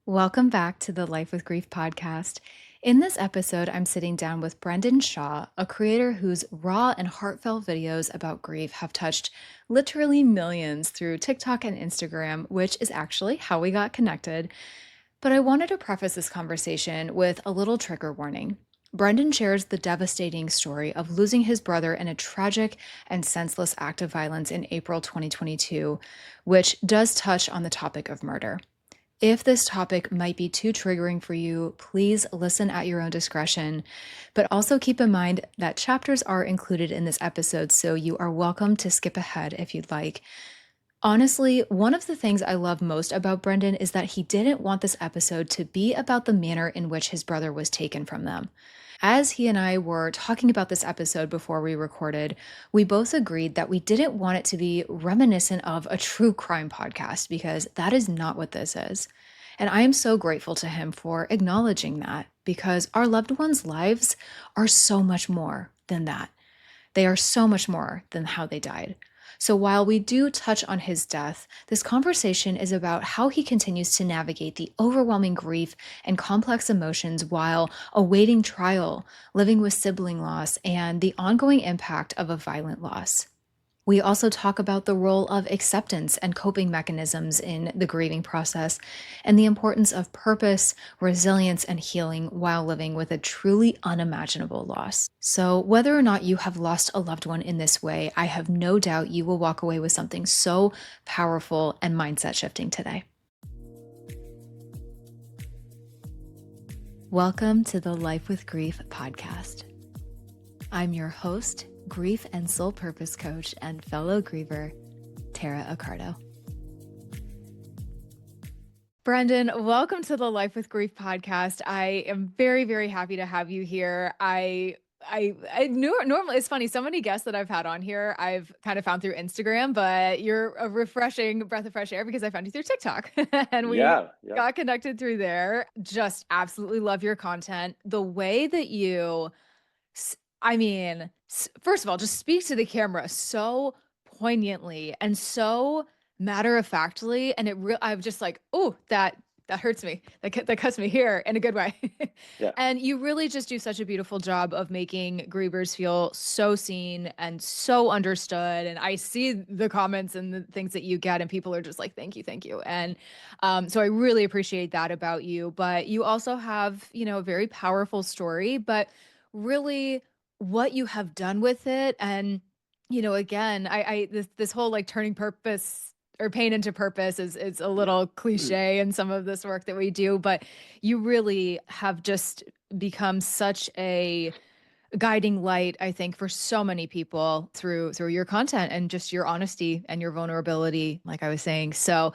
Welcome back to the Life with Grief podcast. In this episode, I'm sitting down with Brendan Shaw, a creator whose raw and heartfelt videos about grief have touched literally millions through TikTok and Instagram, which is actually how we got connected. But I wanted to preface this conversation with a little trigger warning. Brendan shares the devastating story of losing his brother in a tragic and senseless act of violence in April 2022, which does touch on the topic of murder. If this topic might be too triggering for you, please listen at your own discretion. But also keep in mind that chapters are included in this episode, so you are welcome to skip ahead if you'd like. Honestly, one of the things I love most about Brendan is that he didn't want this episode to be about the manner in which his brother was taken from them. As he and I were talking about this episode before we recorded, we both agreed that we didn't want it to be reminiscent of a true crime podcast because that is not what this is. And I am so grateful to him for acknowledging that because our loved ones' lives are so much more than that. They are so much more than how they died. So while we do touch on his death, this conversation is about how he continues to navigate the overwhelming grief and complex emotions while awaiting trial, living with sibling loss, and the ongoing impact of a violent loss. We also talk about the role of acceptance and coping mechanisms in the grieving process and the importance of purpose, resilience, and healing while living with a truly unimaginable loss. So, whether or not you have lost a loved one in this way, I have no doubt you will walk away with something so powerful and mindset shifting today. Welcome to the Life with Grief podcast. I'm your host, grief and soul purpose coach and fellow griever, Tara Accardo. Brendan, welcome to the Life with Grief podcast. I am very, very happy to have you here. I knew normally it's funny. So many guests that I've had on here, I've kind of found through Instagram, but you're a refreshing breath of fresh air because I found you through TikTok and we Yeah, yeah. got connected through there. Just absolutely love your content. The way that you first of all, just speak to the camera so poignantly and so matter of factly, and I'm just like, oh, that hurts me. That cuts me here in a good way. Yeah. And you really just do such a beautiful job of making grievers feel so seen and so understood. And I see the comments and the things that you get, and people are just like, thank you, thank you. And so I really appreciate that about you. But you also have, a very powerful story, but really what you have done with it. And, again, this whole like turning purpose or pain into purpose is a little cliche in some of this work that we do, but you really have just become such a guiding light, I think, for so many people through your content and just your honesty and your vulnerability, like I was saying. So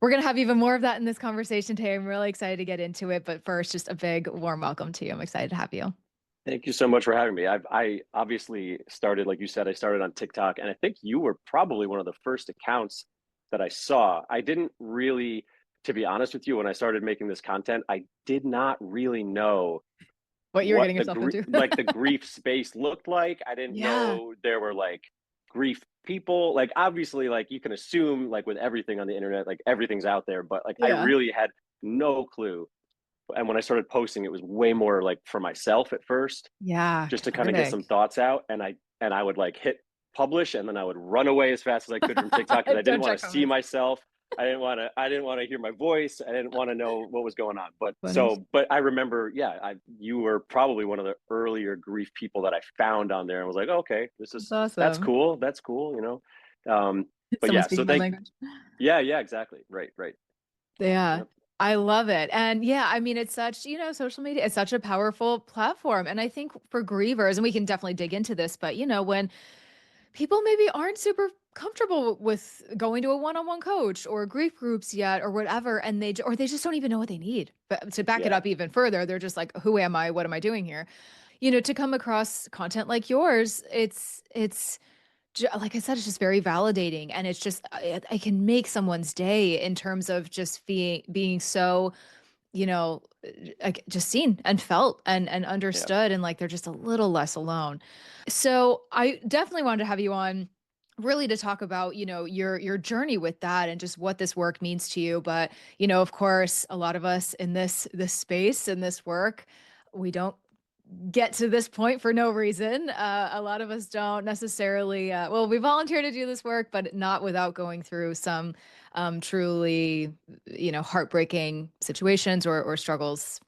we're going to have even more of that in this conversation today. I'm really excited to get into it. But first, just a big warm welcome to you. I'm excited to have you. Thank you so much for having me. I obviously started, like you said, I started on TikTok, and I think you were probably one of the first accounts that I saw. I didn't really, to be honest with you, when I started making this content, I did not really know What you were what getting yourself into. the grief space looked like. I didn't Yeah. know there were like grief people. Like obviously, like you can assume like with everything on the internet, like everything's out there, but like I Yeah. really had no clue. And when I started posting, it was way more like for myself at first, Yeah. just to kind of get some Cathartic. thoughts out. And I would like hit publish, and then I would run away as fast as I could from TikTok because I didn't Don't want check to see comments. myself. I didn't want to hear my voice. I didn't want to know what was going on. Funny. But I remember, yeah, you were probably one of the earlier grief people that I found on there and was like, okay, That's that's awesome. cool. That's cool, you know. But Someone yeah, so speaking my thank language. yeah, exactly. Right, right. Yeah. Yep. I love it. And yeah, I mean, it's such, social media, it's such a powerful platform. And I think for grievers, and we can definitely dig into this, but when people maybe aren't super comfortable with going to a one-on-one coach or grief groups yet or whatever, and or they just don't even know what they need. But to back it Yeah. up even further, they're just like, who am I? What am I doing here? To come across content like yours, it's like I said, it's just very validating, and it's just I can make someone's day in terms of just being so like just seen and felt and Yeah. understood, and like they're just a little less alone. So I definitely wanted to have you on really to talk about, your journey with that and just what this work means to you. But, of course, a lot of us in this space and this work, we don't get to this point for no reason. A lot of us don't necessarily, well, we volunteer to do this work, but not without going through some truly, heartbreaking situations or struggles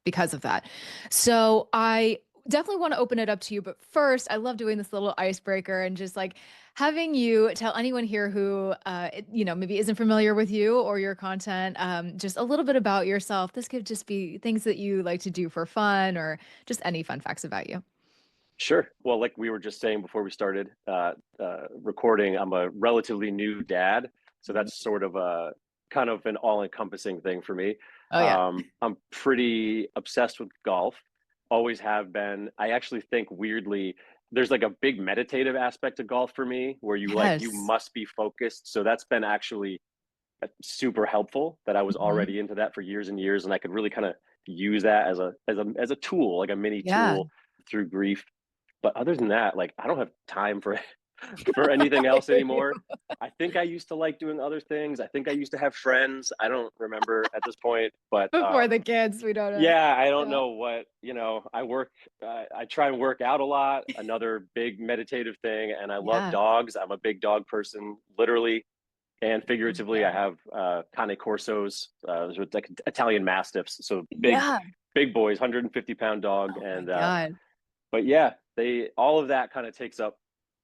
because of that. So I definitely want to open it up to you. But first, I love doing this little icebreaker and just like having you tell anyone here who, maybe isn't familiar with you or your content, just a little bit about yourself. This could just be things that you like to do for fun or just any fun facts about you. Sure. Well, like we were just saying before we started recording, I'm a relatively new dad, so Mhm. that's sort of a kind of an all-encompassing thing for me. Oh, yeah. I'm pretty obsessed with golf, always have been. I actually think weirdly, there's like a big meditative aspect to golf for me, where you Yes. must be focused. So that's been actually super helpful. That I was Mhm. already into that for years and years, and I could really kind of use that as a tool, like a mini Yeah. tool through grief. But other than that, like, I don't have time for for anything else anymore. I think I used to like doing other things. I think I used to have friends. I don't remember at this point, but Before the kids, we don't know. yeah, I don't Yeah. know what, I work, I try and work out a lot, another big meditative thing, and I love Yeah. dogs. I'm a big dog person, literally and figuratively. I Yeah. have Cane Corsos, those are like Italian Mastiffs, so Yeah. big boys, 150-pound dog, Oh my and God. but yeah, they all of that kind of takes up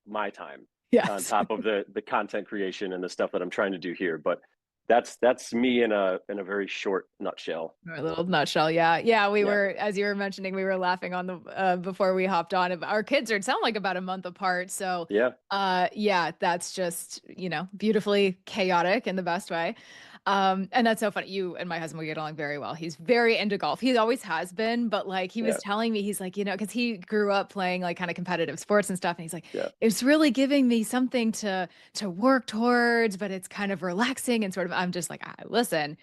my time on Yes. top of the content creation and the stuff that I'm trying to do here. But that's me in a very short nutshell. A little nutshell, yeah, yeah. We Yeah, were, as you were mentioning, we were laughing on the before we hopped on. Our kids are sound like about a month apart, so yeah, yeah, that's just beautifully chaotic in the best way. And that's so funny. You and my husband, we get along very well. He's very into golf. He always has been, but like he was yeah, telling me, he's like, because he grew up playing like kind of competitive sports and stuff, and he's like, yeah, it's really giving me something to work towards, but it's kind of relaxing and sort of. I'm just like, listen,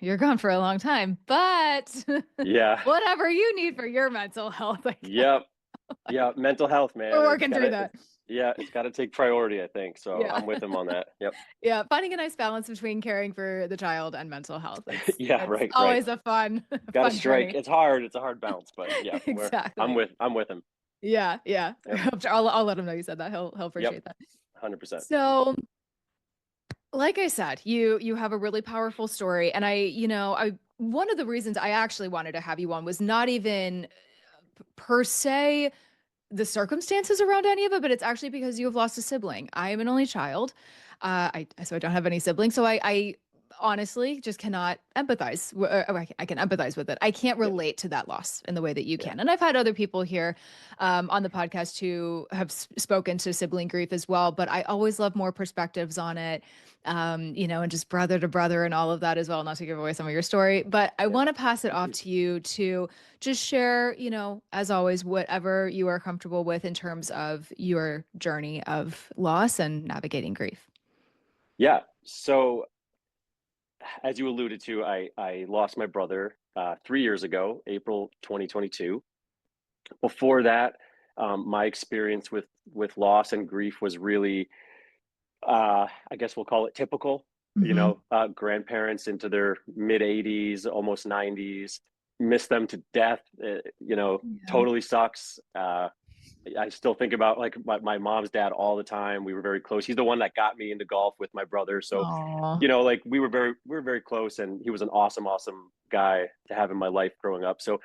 you're gone for a long time, but yeah, whatever you need for your mental health, I guess. yep, yeah. Mental health, We're man. working through that. It's gotta take priority, I think. So Yeah. I'm with him on that. Yep. Yeah, finding a nice balance between caring for the child and mental health. It's Yeah, it's right, right. always a fun Got to fun strike. journey. It's hard. It's a hard balance, but yeah, Exactly. I'm with him. Yeah, yeah. Yep, I'll let him know you said that. He'll yep, appreciate that. 100%. So, like I said, you have a really powerful story, and I one of the reasons I actually wanted to have you on was not even per se the circumstances around any of it, but it's actually because you have lost a sibling. I am an only child. So I don't have any siblings. So I honestly just cannot empathize. I can empathize with it. I can't Yeah, relate to that loss in the way that you yeah. can. And I've had other people here on the podcast who have spoken to sibling grief as well. But I always love more perspectives on it, and just brother to brother and all of that as well. Not to give away some of your story, but I Yeah. want to pass it off to you to just share, as always, whatever you are comfortable with in terms of your journey of loss and navigating grief. Yeah. So as you alluded to, I lost my brother 3 years ago, April 2022. Before that, my experience with loss and grief was really, I guess we'll call it typical. Hmm. Grandparents into their mid 80s, almost 90s, miss them to death. Yeah. Totally sucks. I still think about like my mom's dad all the time. We were very close. He's the one that got me into golf with my brother. So, Aw. like we were very close, and he was an awesome guy to have in my life growing up. So,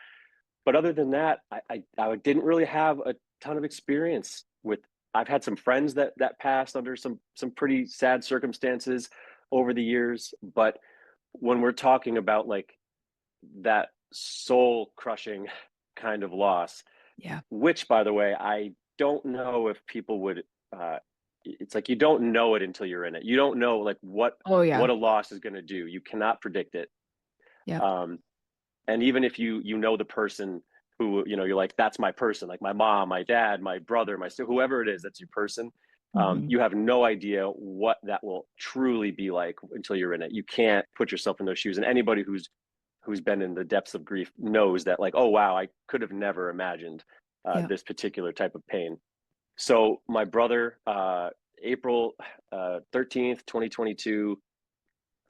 but other than that, I didn't really have a ton of experience with. I've had some friends that passed under some pretty sad circumstances over the years, but when we're talking about like that soul crushing kind of loss, Yeah. which, by the way, I don't know if people would. It's like you don't know it until you're in it. You don't know like Oh, yeah. what a loss is going to do. You cannot predict it. Yep. Um, and even if you know the person who you're like that's my person, like my mom, my dad, my brother, my sister, whoever it is, that's your person. Hmm. You have no idea what that will truly be like until you're in it. You can't put yourself in those shoes. And anybody who's been in the depths of grief knows that like, oh wow, I could have never imagined Yeah. this particular type of pain. So my brother, April 13th, 2022.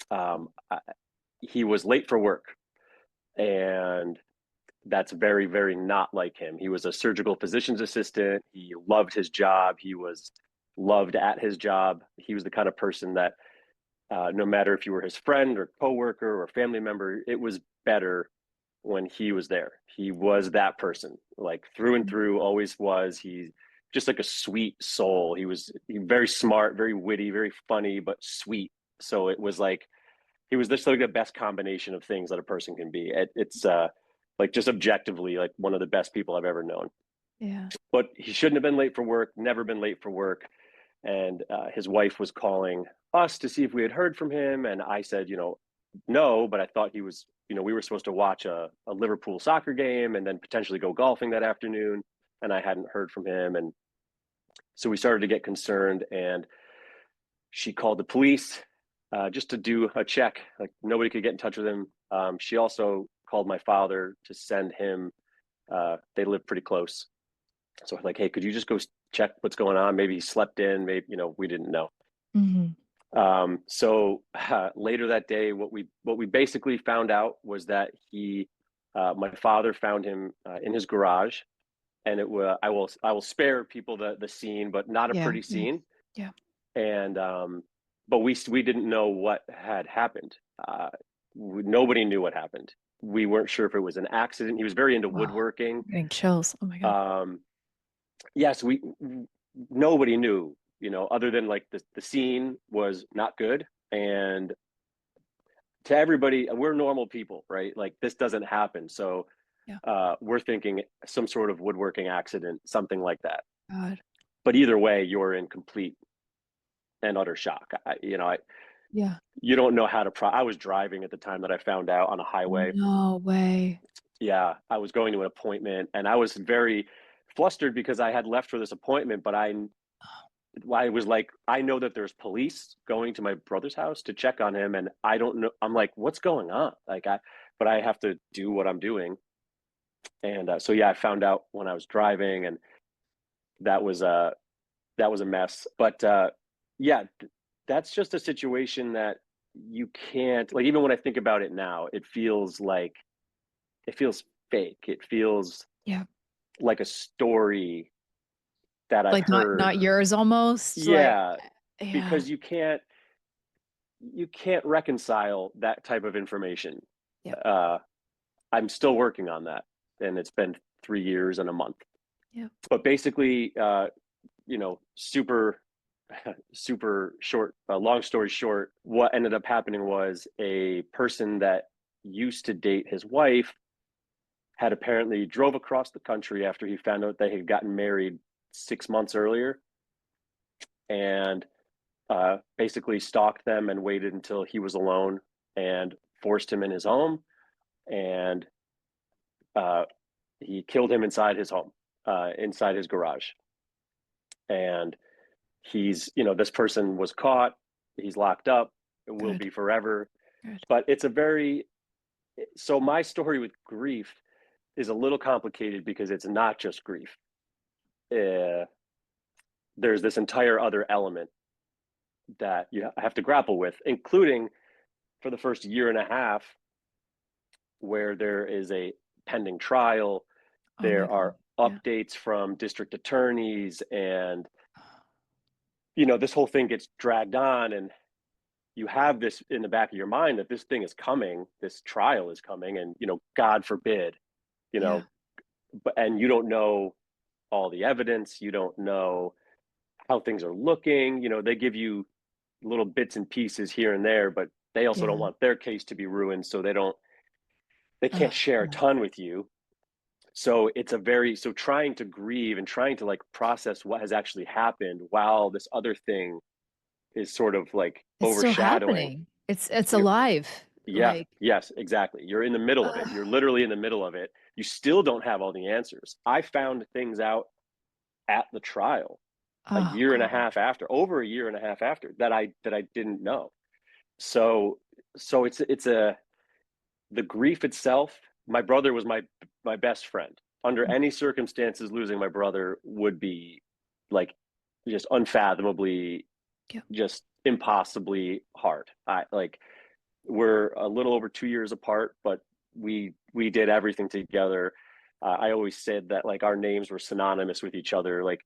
Um, I, he was late for work, and that's very, very not like him. He was a surgical physician's assistant. He loved his job. He was loved at his job. He was the kind of person that no matter if you were his friend or coworker or family member, it was better when he was there. He was that person, like through and Mhm. through, always was. He's just like a sweet soul. He very smart, very witty, very funny, but sweet. So it was like he was just like the best combination of things that a person can be. It's like just objectively like one of the best people I've ever known. Yeah. But he shouldn't have been late for work. Never been late for work. And his wife was calling us to see if we had heard from him, and I said, no, but I thought he was. We were supposed to watch a Liverpool soccer game and then potentially go golfing that afternoon, and I hadn't heard from him, and so we started to get concerned, and she called the police just to do a check. Like nobody could get in touch with him. She also called my father to send him. They live pretty close, so like, hey, could you just go check what's going on? Maybe he slept in. Maybe we didn't know. Mhm. So later that day, what we basically found out was that my father found him in his garage, and I will spare people the scene, but not a Yeah, pretty yeah, scene. yeah. And but we didn't know what had happened. Nobody knew what happened. We weren't sure if it was an accident. He was very into Wow, woodworking. getting chills. Oh my god. Um, yes, we nobody knew, other than like the scene was not good, and to everybody, we're normal people, right? Like this doesn't happen. So Yeah. we're thinking some sort of woodworking accident, something like that. God. But either way, you're in complete and utter shock. Yeah. You don't know how to. I was driving at the time that I found out on a highway. No way. Yeah, I was going to an appointment, and I was very flustered because I had left for this appointment, but I was like, I know that there's police going to my brother's house to check on him, and I don't know. I'm like, what's going on? But I have to do what I'm doing, and so yeah, I found out when I was driving, and that was uh that was a mess. But yeah, that's just a situation that you can't like. Even when I think about it now, it feels fake. It feels Yeah. like a story that I've Like, not heard. not yours almost? Like, Yeah, yeah. because you can't reconcile that type of information. Yep. Uh, I'm still working on that, and it's been 3 years and a month. Yep. But basically, super, super short. Long story short, what ended up happening was a person that used to date his wife had apparently drove across the country after he found out they had gotten married 6 months earlier, and basically stalked them and waited until he was alone and forced him in his home, and uh, he killed him inside his home, inside his garage. And this person was caught. He's locked up. It will Good. be forever. Good. But so my story with grief is a little complicated because it's not just grief. Uh, there's this entire other element that you have to grapple with, including for the first year and a half, where there is a pending trial. Oh my There god. are Yeah. updates from district attorneys, and this whole thing gets dragged on, and you have this in the back of your mind that this thing is coming, this trial is coming, and God forbid, you Yeah. know, and you don't know all the evidence, you don't know how things are looking. They give you little bits and pieces here and there, but they also don't Yeah. want their case to be ruined, so they can't Ugh, share a yeah. ton with you. So trying to grieve and trying to like process what has actually happened while this other thing is sort of like It's still overshadowing. happening. It's You're, alive. yeah, Like, yes, exactly. You're in the middle of it. ugh. You're literally in the middle of it. You still don't have all the answers. I found things out at the trial Oh god. over a year and a half after, that I didn't know. So it's the grief itself. My brother was my best friend. Under any circumstances, losing my brother would be like just unfathomably, Yeah. just impossibly hard. I like we're a little over 2 years apart, but we did everything together. I always said that like our names were synonymous with each other. Like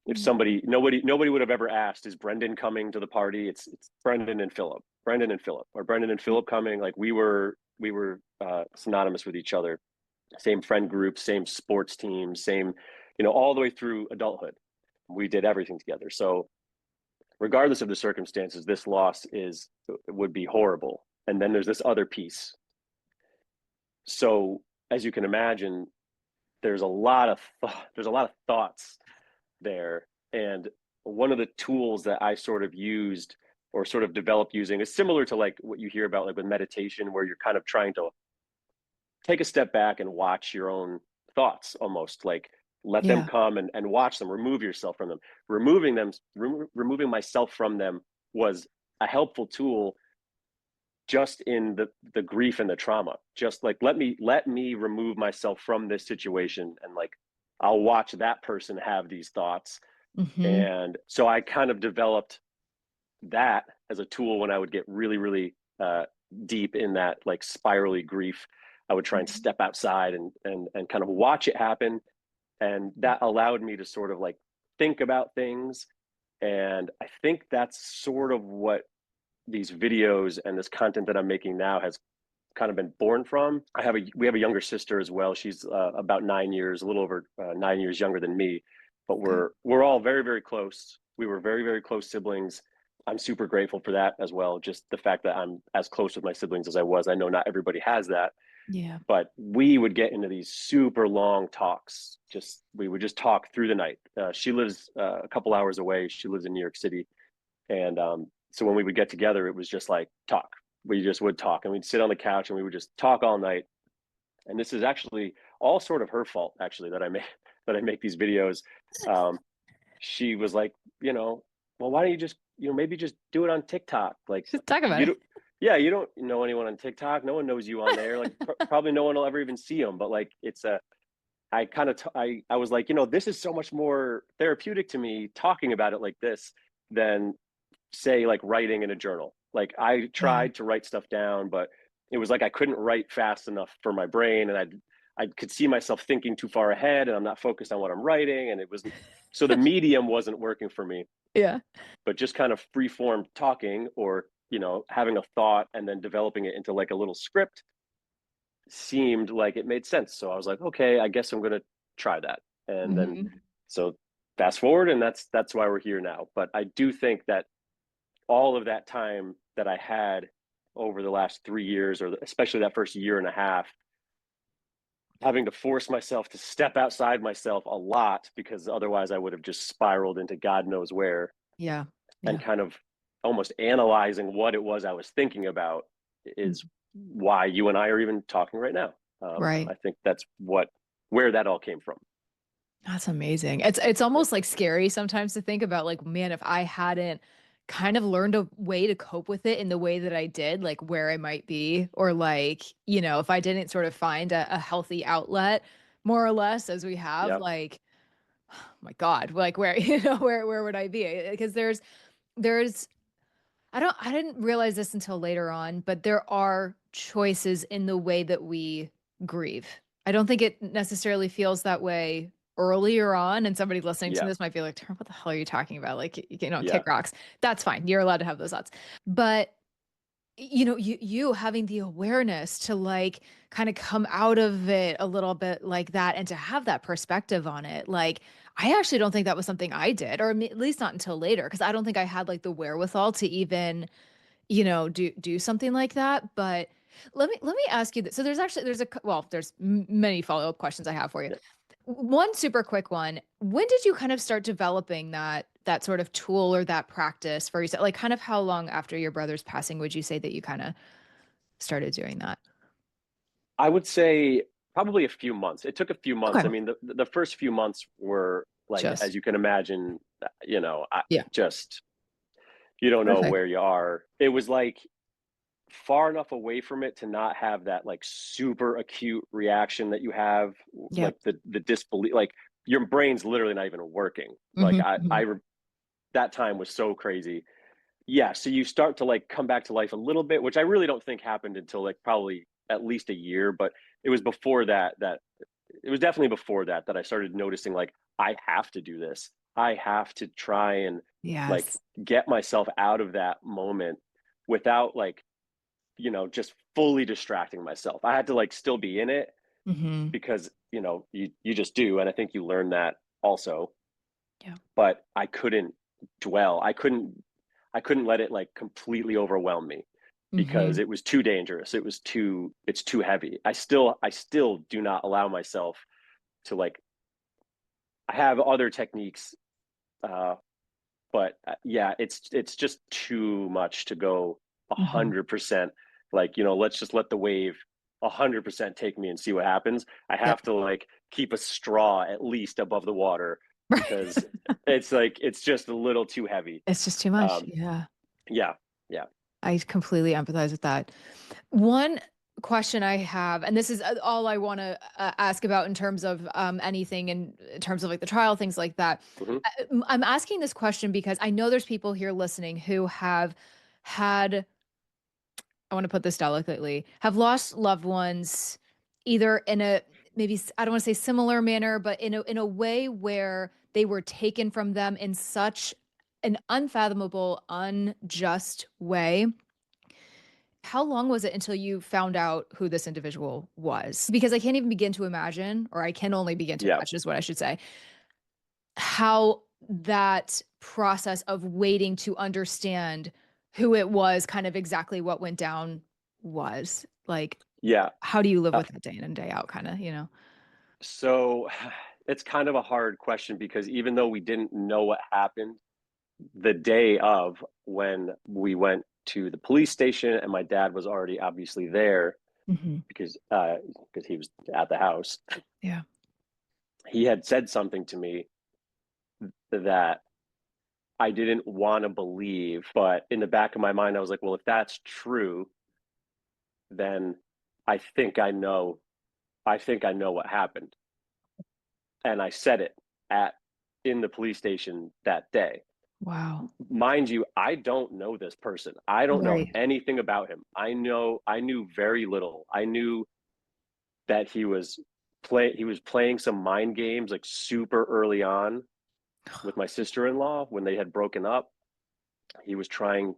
if Mm. nobody would have ever asked, is Brendan coming to the party? It's Brendan and Philip, Brendan and Philip, or Brendan and Philip coming. Like we were synonymous with each other. Same friend group, same sports team, same, all the way through adulthood. We did everything together. So regardless of the circumstances, this loss would be horrible. And then there's this other piece. So as you can imagine, there's a lot of thoughts there. And one of the tools that I sort of used or sort of developed using is similar to like what you hear about like with meditation, where you're kind of trying to take a step back and watch your own thoughts, almost like let them Yeah. come and watch them, remove yourself from them. Removing myself from them was a helpful tool just in the grief and the trauma. Just like let me remove myself from this situation, and like I'll watch that person have these thoughts. Hmm. And so I kind of developed that as a tool when I would get really, really deep in that like spirally grief. I would try and step outside and kind of watch it happen. And that allowed me to sort of like think about things. And I think that's sort of what these videos and this content that I'm making now has kind of been born from. We have a younger sister as well. She's about 9 years, a little over 9 years younger than me, but Okay. we're all very, very close. We were very, very close siblings. I'm super grateful for that as well. Just the fact that I'm as close with my siblings as I was. I know not everybody has that, Yeah. but we would get into these super long talks. We would just talk through the night. She lives a couple hours away. She lives in New York City, and so when we would get together, it was just like talk. We just would talk, and we'd sit on the couch and we would just talk all night. And this is actually all sort of her fault, actually, that I make these videos. Um, she was like, well, why don't you just, maybe just do it on TikTok? Like, Just talk about you it. don't, yeah, you don't know anyone on TikTok. No one knows you on there. Like, probably no one will ever even see them. But like, I kind of, I was like, this is so much more therapeutic to me talking about it like this than say like writing in a journal. Like I Yeah. tried to write stuff down, but it was like I couldn't write fast enough for my brain, and I could see myself thinking too far ahead, and I'm not focused on what I'm writing, and it was so the medium wasn't working for me. Yeah. But just kind of free form talking, or having a thought and then developing it into like a little script seemed like it made sense. So I was like, okay, I guess I'm gonna try that. And then Hmm. so fast forward, and that's why we're here now. But I do think that all of that time that I had over the last 3 years, or especially that first year and a half, having to force myself to step outside myself a lot, because otherwise I would have just spiraled into God knows where, Yeah. and Yeah. kind of almost analyzing what it was I was thinking about is why you and I are even talking right now. Right. I think that's where that all came from. That's amazing. It's almost like scary sometimes to think about like, man, if I hadn't kind of learned a way to cope with it in the way that I did, like where I might be, or like, if I didn't sort of find a healthy outlet, more or less, as we have, Yep. like, oh my God, like where, where would I be? Because there's I didn't realize this until later on, but there are choices in the way that we grieve. I don't think it necessarily feels that way earlier on. And somebody listening to Yeah. this might be like, "Tara, what the hell are you talking about? Like, Yeah. kick rocks." That's fine. You're allowed to have those thoughts. But you having the awareness to like kind of come out of it a little bit like that and to have that perspective on it. Like, I actually don't think that was something I did, or at least not until later, because I don't think I had like the wherewithal to even, do something like that. But let me ask you this. So there's many follow-up questions I have for you. Yeah. One super quick one. When did you kind of start developing that sort of tool or that practice for yourself? Like kind of how long after your brother's passing would you say that you kind of started doing that? I would say probably a few months. It took a few months. Okay. I mean, the first few months were like, as Just you can imagine, I yeah. just you don't know Perfect. where you are. It was like far enough away from it to not have that like super acute reaction that you have, Yep. like the disbelief, like your brain's literally not even working. Like Hmm. Hmm. that time was so crazy. Yeah, so you start to, like, come back to life a little bit, which I really don't think happened until, like, probably at least a year, but it was before that it was definitely before that I started noticing, like, I have to do this. I have to try and, like, Yes. get myself out of that moment without, like, just fully distracting myself. I had to, like, still be in it Hmm. because, you just do, and I think you learn that also, Yeah. but I couldn't dwell. I couldn't let it, like, completely overwhelm me because Hmm. it was too dangerous. It's too heavy. I still do not allow myself to, like, I have other techniques, uh, but, yeah, it's just too much to go Hmm. 100%, like, let's just let the wave 100% take me and see what happens. I Yep. have to, like, keep a straw at least above the water Right. because it's, like, it's just a little too heavy. It's just too much. Um, Yeah. yeah, yeah. I completely empathize with that. One question I have, and this is all I want to ask about in terms of anything in terms of like the trial, things like that. Mhm. I'm asking this question because I know there's people here listening who have had, I want to put this delicately, have lost loved ones either in a maybe I don't want to say similar manner, but in a way where they were taken from them in such an unfathomable, unjust way. How long was it until you found out who this individual was? Because I can't even begin to imagine, or I can only begin to Yeah. imagine is what I should say, how that process of waiting to understand who it was, kind of exactly what went down was. Like, Yeah. how do you live Uh, with that day in and day out, kinda, you know? so it's kind of a hard question because even though we didn't know what happened the day of when we went to the police station and my dad was already obviously there Mhm. because he was at the house, Yeah. he had said something to me that I didn't want to believe, but in the back of my mind I was like, well, if that's true, then I think I know I think I know what happened. And I said it at in the police station that day. Wow. Mind you, I don't know this person. I don't know Right. anything about him. I knew very little. I knew that he was playing some mind games like super early on with my sister-in-law when they had broken up. He was trying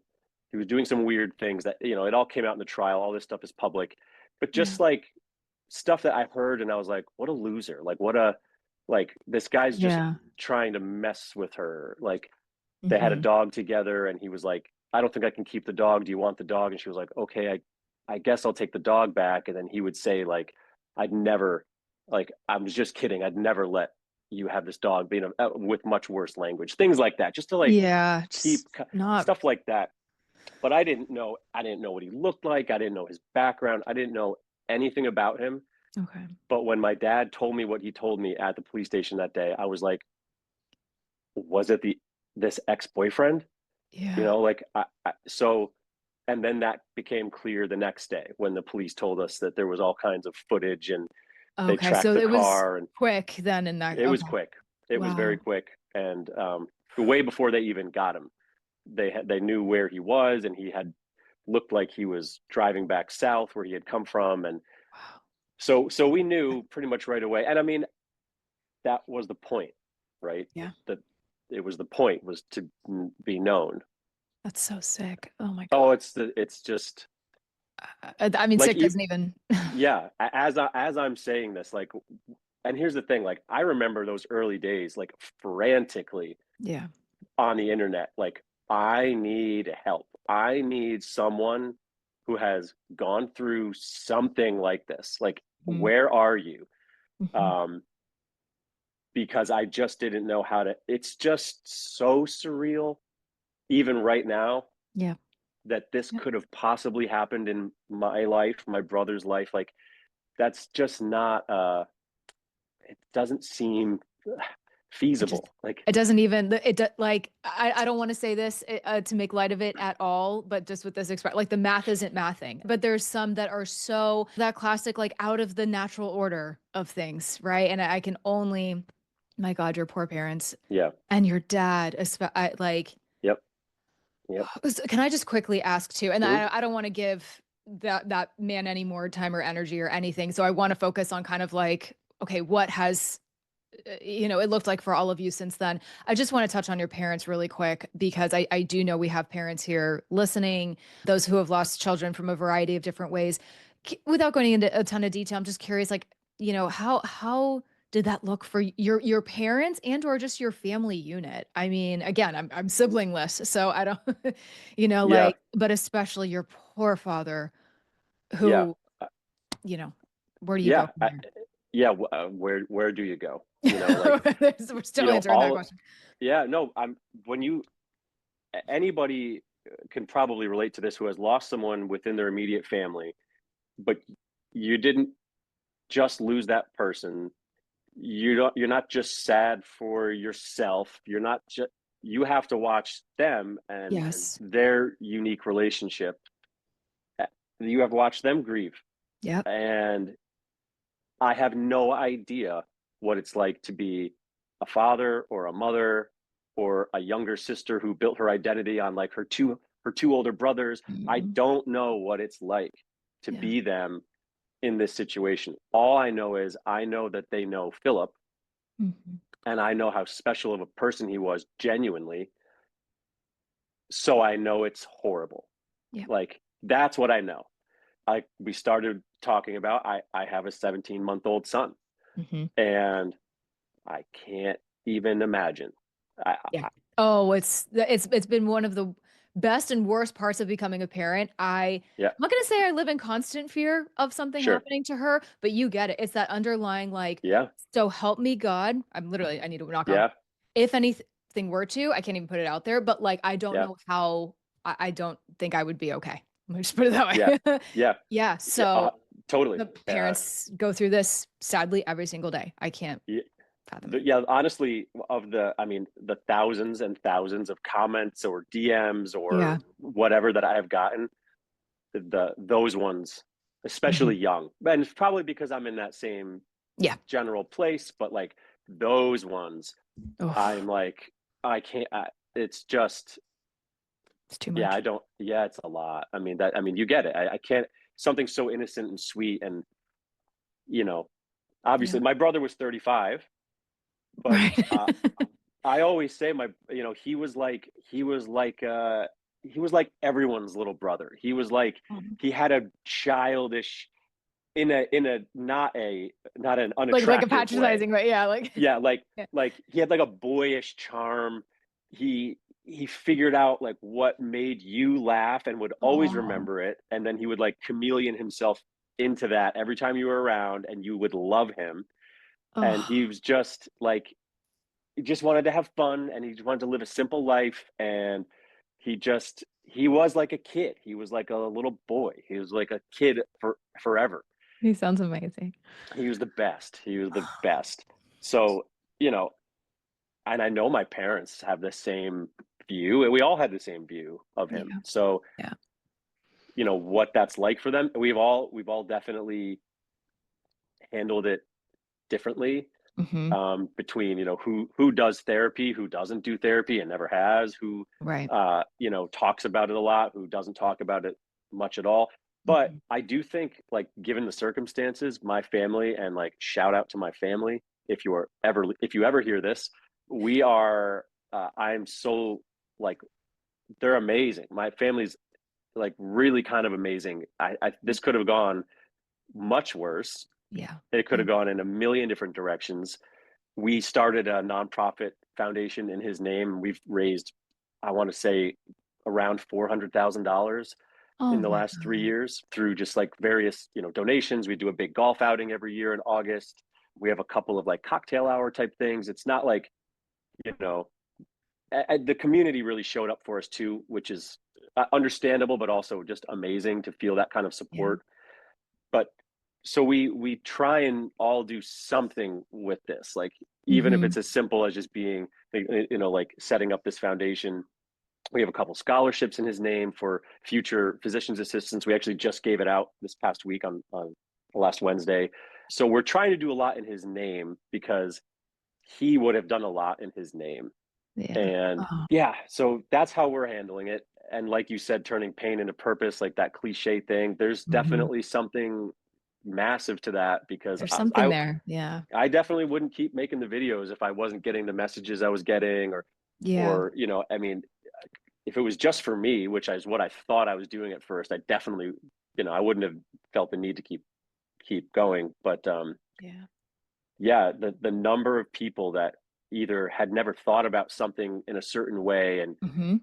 he was doing some weird things that, it all came out in the trial. All this stuff is public. But Yeah. just like stuff that I heard and I was like, what a loser. This guy's just Yeah. trying to mess with her. Like they had a Mhm. dog together and he was like, I don't think I can keep the dog. Do you want the dog? And she was like, okay, I guess I'll take the dog back. And then he would say, like, I'd never, I was just kidding. I'd never let you have this dog being with much worse language, things like that, just to like Yeah, keep just not stuff like that. But I didn't know what he looked like. I didn't know his background. I didn't know anything about him. okay. But when my dad told me what he told me at the police station that day, I was like, was it this ex-boyfriend? Yeah. So and then that became clear the next day when the police told us that there was all kinds of footage and they Okay, tracked so the it was car and quick then in that it was okay. quick. It was very Wow. quick and way before they even got him. They knew where he was and he had looked like he was driving back south where he had come from and Wow. so we knew pretty much right away. And I mean, that was the point, right? Yeah. That it was the point was to be known. That's so sick. Oh my Oh, god. it's just I mean, like sick doesn't even yeah, as I'm saying this, like, and here's the thing, like, I remember those early days, like, frantically Yeah. on the internet, like, I need help. I need someone who has gone through something like this. Like, Mhm. where are you? Mhm. Um, because I just didn't know how to. It's just so surreal, even right now, Yeah. that this Yep. could have possibly happened in my life, my brother's life. Like, that's just not it doesn't seem It just feasible. Like, it doesn't even like I don't want to say this to make light of it at all, but just with this express like the math isn't mathing. But there's some that are so that classic like out of the natural order of things, right? And I can only My God, your poor parents Yeah. and your dad, like, Yep. Yep. can I just quickly ask too? And Mhm. I don't want to give that man any more time or energy or anything. So I want to focus on kind of like, okay, what has it looked like for all of you since then. I just want to touch on your parents really quick because I do know we have parents here listening, those who have lost children from a variety of different ways. Without going into a ton of detail, I'm just curious, like, how did that look for your parents and or just your family unit? I mean, again, I'm siblingless, so I don't, Yeah. like, but especially your poor father, Yeah. who, you know, where do you go Yeah. from there? Yeah. Where do you go? Like, We're still answering that all, question. yeah, no, when anybody can probably relate to this who has lost someone within their immediate family, but you didn't just lose that person. You're not just sad for yourself. You're not just, you have to watch them and Yes. their unique relationship. You have watched them grieve. Yep. And I have no idea what it's like to be a father or a mother or a younger sister who built her identity on like her two older brothers. I Mhm. don't know what it's like to Yeah. be them in this situation. All I know is I know that they know Philip, Mhm. and I know how special of a person he was genuinely. So I know it's horrible. Yeah. Like, that's what I know. We started talking about, I have a 17-month-old son, Mhm. and I can't even imagine. Yeah. I Oh, it's been one of the best and worst parts of becoming a parent. Yeah, I'm not gonna say I live in constant fear of something sure. happening to her, but you get it. It's that underlying like, Yeah, so help me God. I need to knock on. yeah, If anything were to, I can't even put it out there, but like I don't yeah, know how I don't think I would be okay. Let me just put it that yeah, way. yeah, Yeah. yeah, So totally. the parents go through this sadly every single day. I can't Yeah, fathom it. yeah, honestly, the thousands and thousands of comments or DMs or Yeah. whatever that I have gotten, those ones, Mhm. especially young, and it's probably because I'm in that same Yeah. general place, but like those ones, I'm Oh, like, I can't. It's just, it's too yeah, I much. don't. Yeah, it's a lot. You get it. I can't. Something so innocent and sweet, and you know, Yeah. obviously, my brother was 35, but Right. I always say he was like everyone's little brother. He was like Um, he had a childish, in a not an like a unattractive way. patronizing way. Yeah. Like, Yeah, yeah. like he had like a boyish charm. He figured out like what made you laugh and would always Oh, remember it, and then he would like chameleon himself into that every time you were around, and you would love him. And oh, he was just like, he just wanted to have fun, and he just wanted to live a simple life, and he was like a kid. He was like a little boy. He was like a kid for forever. he sounds amazing. He was the best. He was the best. So, you know, and I know my parents have the same view, and we all had the same view of him. Yeah. So, Yeah. what that's like for them, we've all definitely handled it differently, Hmm. between who does therapy, who doesn't do therapy and never has, who Right. talks about it a lot, who doesn't talk about it much at all. But Hmm. I do think, like, given the circumstances, my family, and like, shout out to my family, if you ever hear this, we are I'm so, like, they're amazing. My family's like really kind of amazing. This could have gone much worse. Yeah. It could Yeah. have gone in a million different directions. We started a nonprofit foundation in his name. We've raised, I want to say, around $400,000 Oh in the my last three God. years through just like various, donations. We do a big golf outing every year in August. We have a couple of like cocktail hour type things. It's not like, you know, the community really showed up for us too, which is understandable, but also just amazing to feel that kind of Yeah. support. But so we try and all do something with this, like, even if Hmm. it's as simple as just being, like, setting up this foundation. We have a couple scholarships in his name for future physician's assistants. We actually just gave it out this past week on last Wednesday. So we're trying to do a lot in his name because he would have done a lot in his name. Yeah. And Oh, yeah, so that's how we're handling it. And like you said, turning pain into purpose, like that cliche thing, there's mhm. definitely something massive to that because There's something there. Yeah. I definitely wouldn't keep making the videos if I wasn't getting the messages I was getting, Yeah. or I mean, if it was just for me, which is what I thought I was doing at first, I definitely, I wouldn't have felt the need to keep going. But Yeah. yeah, the number of people that either had never thought about something in a certain way, and Mhm.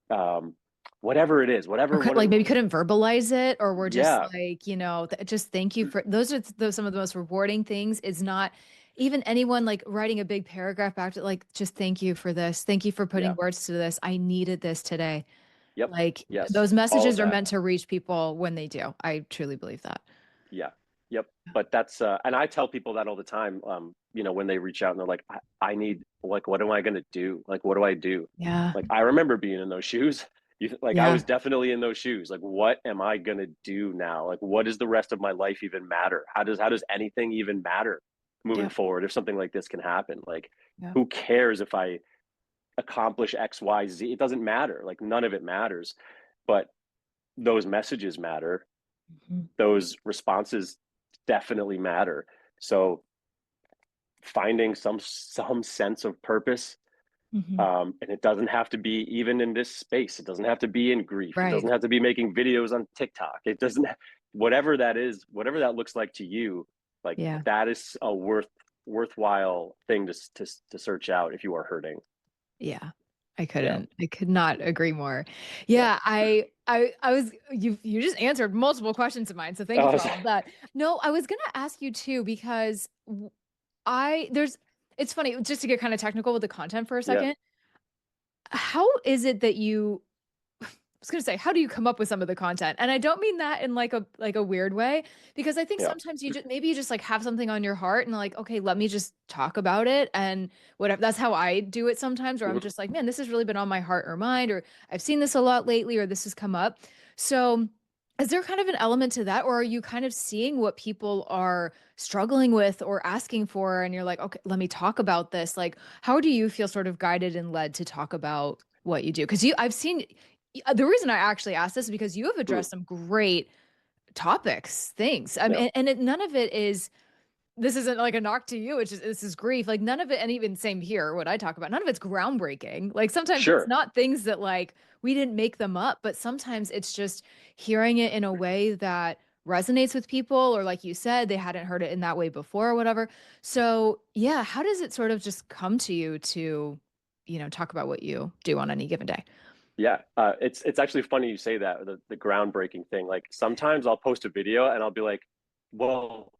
um, whatever it is, Or whatever could one of like the, maybe couldn't verbalize it or were just yeah, like, just thank you for those are some of the most rewarding things is not even anyone like writing a big paragraph back to like just thank you for this. Thank you for putting yeah, words to this. I needed this today. yep, Like yes, those all of messages are that. meant to reach people when they do. I truly believe that. Yeah. Yep. But that's and I tell people that all the time. When they reach out and they're like, I need, like, what am I gonna do? Like, what do I do? Yeah. Like, I remember being in those shoes. Like, I Yeah. was definitely in those shoes. Like, what am I gonna do now? Like, what does the rest of my life even matter? How does anything even matter moving Yeah. forward if something like this can happen? Like, Yeah. who cares if I accomplish X, Y, Z? It doesn't matter. Like, none of it matters. But those messages matter, Mhm. those responses definitely matter. So finding some sense of purpose, Mhm. and it doesn't have to be even in this space. It doesn't have to be in grief. It Right. doesn't have to be making videos on TikTok. It doesn't. Whatever that is, whatever that looks like to you, like Yeah. that is a worthwhile thing to search out if you are hurting. Yeah. Yeah. I could not agree more. Yeah. Yeah, I was you just answered multiple questions of mine, so thank you Oh, for all of that. No, I was gonna ask you too because I there's it's funny just to get kind of technical with the content for a yeah. second. How is it that you I was gonna say, how do you come up with some of the content? And I don't mean that in like a weird way, because I think Yeah. sometimes you just maybe you just like have something on your heart and like, okay, let me just talk about it and whatever. That's how I do it sometimes, where I'm Mhm. just like, man, this has really been on my heart or mind, or I've seen this a lot lately, or this has come up. So is there kind of an element to that, or are you kind of seeing what people are struggling with or asking for, and you're like, okay, let me talk about this? Like, how do you feel sort of guided and led to talk about what you do? Because I've seen the reason I actually asked this is because you have Mhm. addressed some great topics, things. Yeah. None of it is, this isn't like a knock to you. It's just, this is grief. Like none of it, and even same here, what I talk about, none of it's groundbreaking. Like sometimes it's Sure. not things that like we didn't make them up, but sometimes it's just hearing it in a way that resonates with people, or like you said, they hadn't heard it in that way before or whatever. So yeah, how does it sort of just come to you to, talk about what you do on any given day? Yeah, it's actually funny you say that, the groundbreaking thing. Like sometimes I'll post a video and I'll be like, "Well,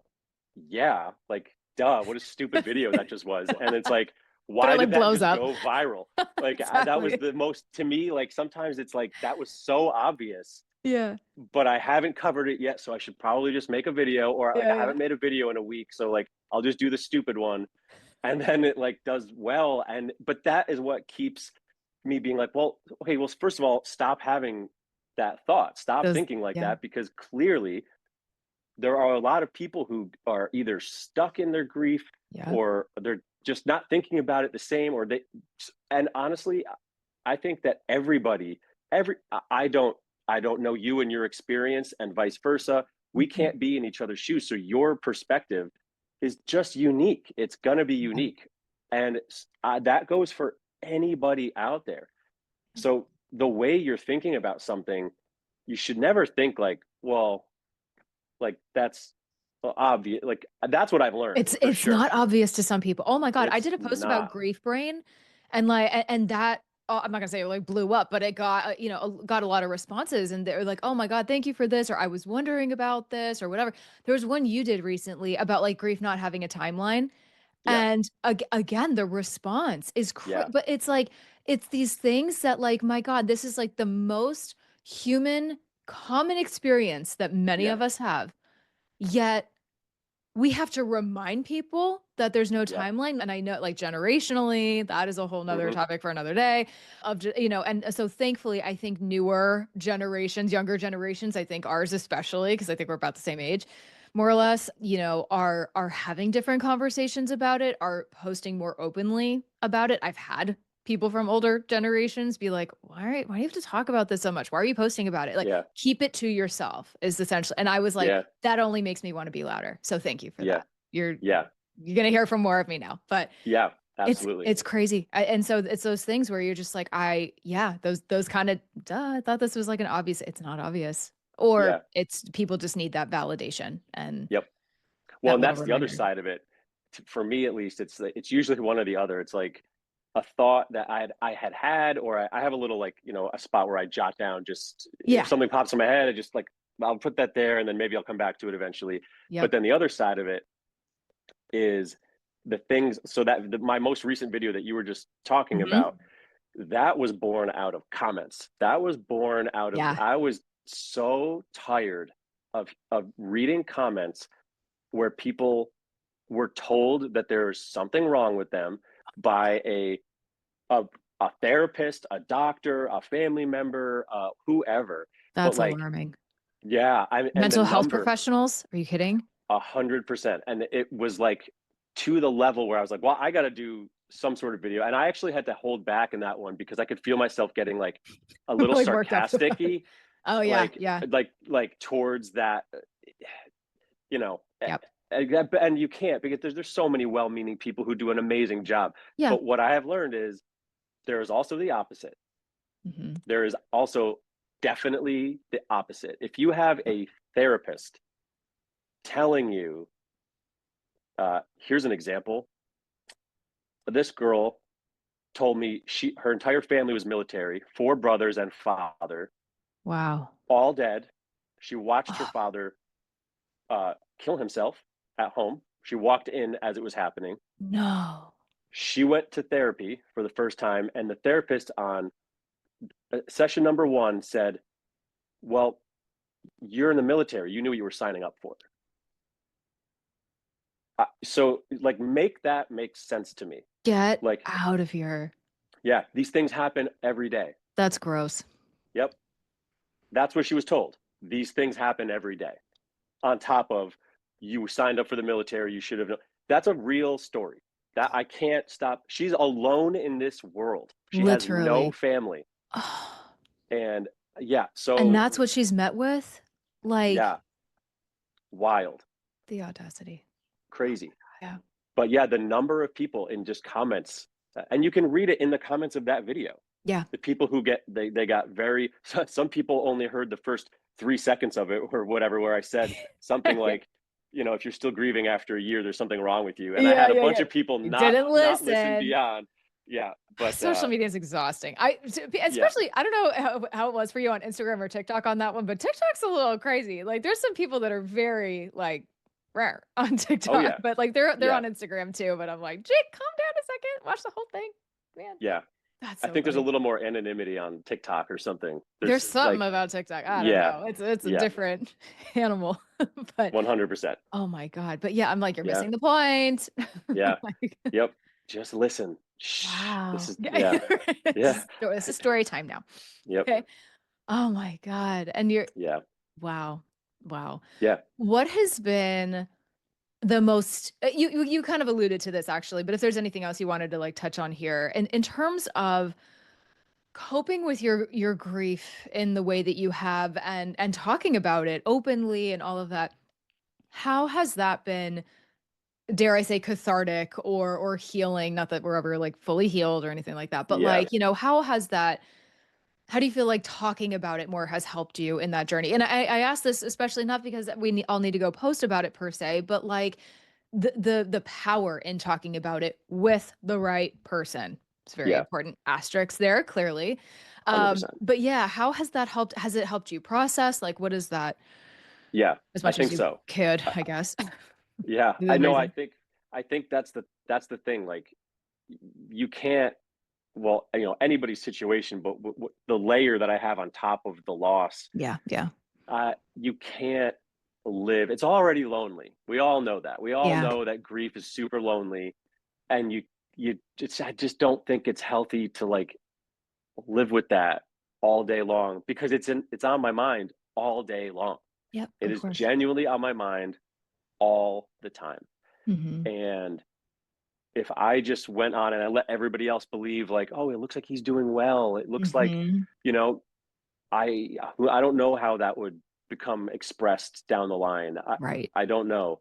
yeah, like duh, what a stupid video that just was." And it's like, But it why like did that blows just up. go viral? Like that was Exactly. the most to me. Like sometimes it's like that was so obvious, Yeah. but I haven't covered it yet, so I should probably just make a video. Or like Yeah, I yeah. haven't made a video in a week, so like I'll just do the stupid one, and then it like does well. And but that is what keeps me being like, well, okay, well, first of all, stop having that thought, stop Those thinking like yeah. that, because clearly there are a lot of people who are either stuck in their grief, Yeah. or they're just not thinking about it the same, or they, and honestly, I think that every I don't know you and your experience and vice versa. We Mhm. can't be in each other's shoes, so your perspective is just unique. It's gonna be Yeah. unique, and that goes for anybody out there. So the way you're thinking about something, you should never think like, well, like that's obvious. Like that's what I've learned for It's sure. not obvious to some people. Oh my God, I It's did a post about not. grief brain and like and that I'm not gonna say it like blew up, but it got got a lot of responses, and they're like, "Oh my God, thank you for this," or "I was wondering about this," or whatever. There was one you did recently about like grief not having a timeline, Yeah, and again, the response is yeah, but it's like it's these things that like my God, this is like the most human common experience that many yeah, of us have. Yet we have to remind people that there's no yep. timeline. And I know like generationally, that is a whole nother Hmm. topic for another day and so thankfully, I think newer generations, younger generations, I think ours especially, because I think we're about the same age, more or less, are having different conversations about it, are posting more openly about it. I've had people from older generations be like, why do you have to talk about this so much? Why are you posting about it? Like, Yeah. keep it to yourself is essentially. And I was like, Yeah. that only makes me want to be louder. So thank you for Yeah. that. You're Yeah. you're gonna hear from more of me now. But Yeah. it's Absolutely. it's crazy. And so it's those things where you're just like, yeah, those kind of duh, I thought this was like an obvious, it's not obvious. Or Yeah. it's people just need that validation and Yep. Well, that and little that's the other reminder. side of it. For me, at least, it's usually one or the other. It's like a thought that I had, or I have a little like a spot where I jot down just if Yeah. something pops in my head, I just like I'll put that there, and then maybe I'll come back to it eventually. But Yep. then the other side of it is the things. So that my most recent video that you were just talking about, Mhm. that was born out of comments. That was born out of Yeah. I was so tired of reading comments where people were told that there's something wrong with them by a, a therapist, a doctor, a family member, whoever. But That's like, alarming. yeah, and the Mental health number professionals? Are you kidding? 100%, and it was like to the level where I was like, well, I got to do some sort of video, and I actually had to hold back in that one because I could feel myself getting like a little Like worked up about it. sarcastic-y, Oh yeah, like yeah. towards that, you know, Yep. and you can't because there's so many well-meaning people who do an amazing job. Yeah. But what I have learned is there is also the opposite. Mhm. There is also definitely the opposite. If you have a therapist telling you, here's an example. This girl told me her entire family was military, four brothers and father, Wow. all dead. She watched her Oh, father kill himself at home. She walked in as it was happening. no. She went to therapy for the first time, and the therapist on session number one said, well, you're in the military. You knew what you were signing up for. So, like, make that make sense to me. Get Like, out of here. yeah, these things happen every day. That's gross. Yep. That's what she was told. These things happen every day. On top of you signed up for the military, you should have known. That's a real story. That I can't stop. She's alone in this world. She has no Literally. family. Oh, And yeah, and so that's what she's met with? Like, yeah, wild, the audacity. Oh crazy. my God. But yeah, the number of people in just comments, and you can read it in the comments of that video. Yeah. The people who they got very, some people only heard the first 3 seconds of it or whatever, where I said something Yeah. like, if you're still grieving after a year, there's something wrong with you. And I Yeah, had a yeah, bunch yeah. of people You not didn't not listen listen. beyond. Yeah, but Social media is exhausting. yeah, Especially, I don't know how it was for you on Instagram or TikTok on that one, but TikTok's a little crazy. Like, there's some people that are very like rare on oh TikTok, yeah, but like they're yeah, on Instagram too. But I'm like, Jake, calm down a second, watch the whole thing, man. yeah. That's I so think there's a funny. little more anonymity on TikTok or something. There's There's something like, about TikTok. I don't yeah, know. It's a yeah, different animal, but 100%. oh my God. But yeah, I'm like, you're Yeah, missing the point. yeah, Like, yep. Just listen. Shh. This wow. is Yeah. yeah, yeah, This is story time now. yep, Okay. Oh my God. And you're, yeah, wow. Wow. yeah, What has been the most you kind of alluded to this actually, but if there's anything else you wanted to like touch on here in terms of coping with your grief in the way that you have and talking about it openly and all of that, how has that been, dare I say, cathartic or healing? Not that we're ever like fully healed or anything like that, but yeah, like, how has that, how do you feel like talking about it more has helped you in that journey? And I ask this especially not because all need to go post about it per se, but like the power in talking about it with the right person. It's very yeah, important. Asterisks there, clearly. 100%. But yeah, how has that helped? Has it helped you process? Like, what is that? Yeah, As I much as think you so. could, Uh, I guess. yeah, This is I know. I amazing. think I think that's the thing. Like, you can't. Well, anybody's situation, but the layer that I have on top of the loss, Yeah, yeah, you can't live. It's already lonely. We all know that. We all yeah. know that grief is super lonely, and I just don't think it's healthy to like live with that all day long because it's on my mind all day long. Yep, It of is course. genuinely on my mind. all the time. Mhm. And if I just went on and I let everybody else believe like, "Oh, it looks like he's doing well. It looks like," Mhm. you know, I don't know how that would become expressed down the line. Right. I don't know,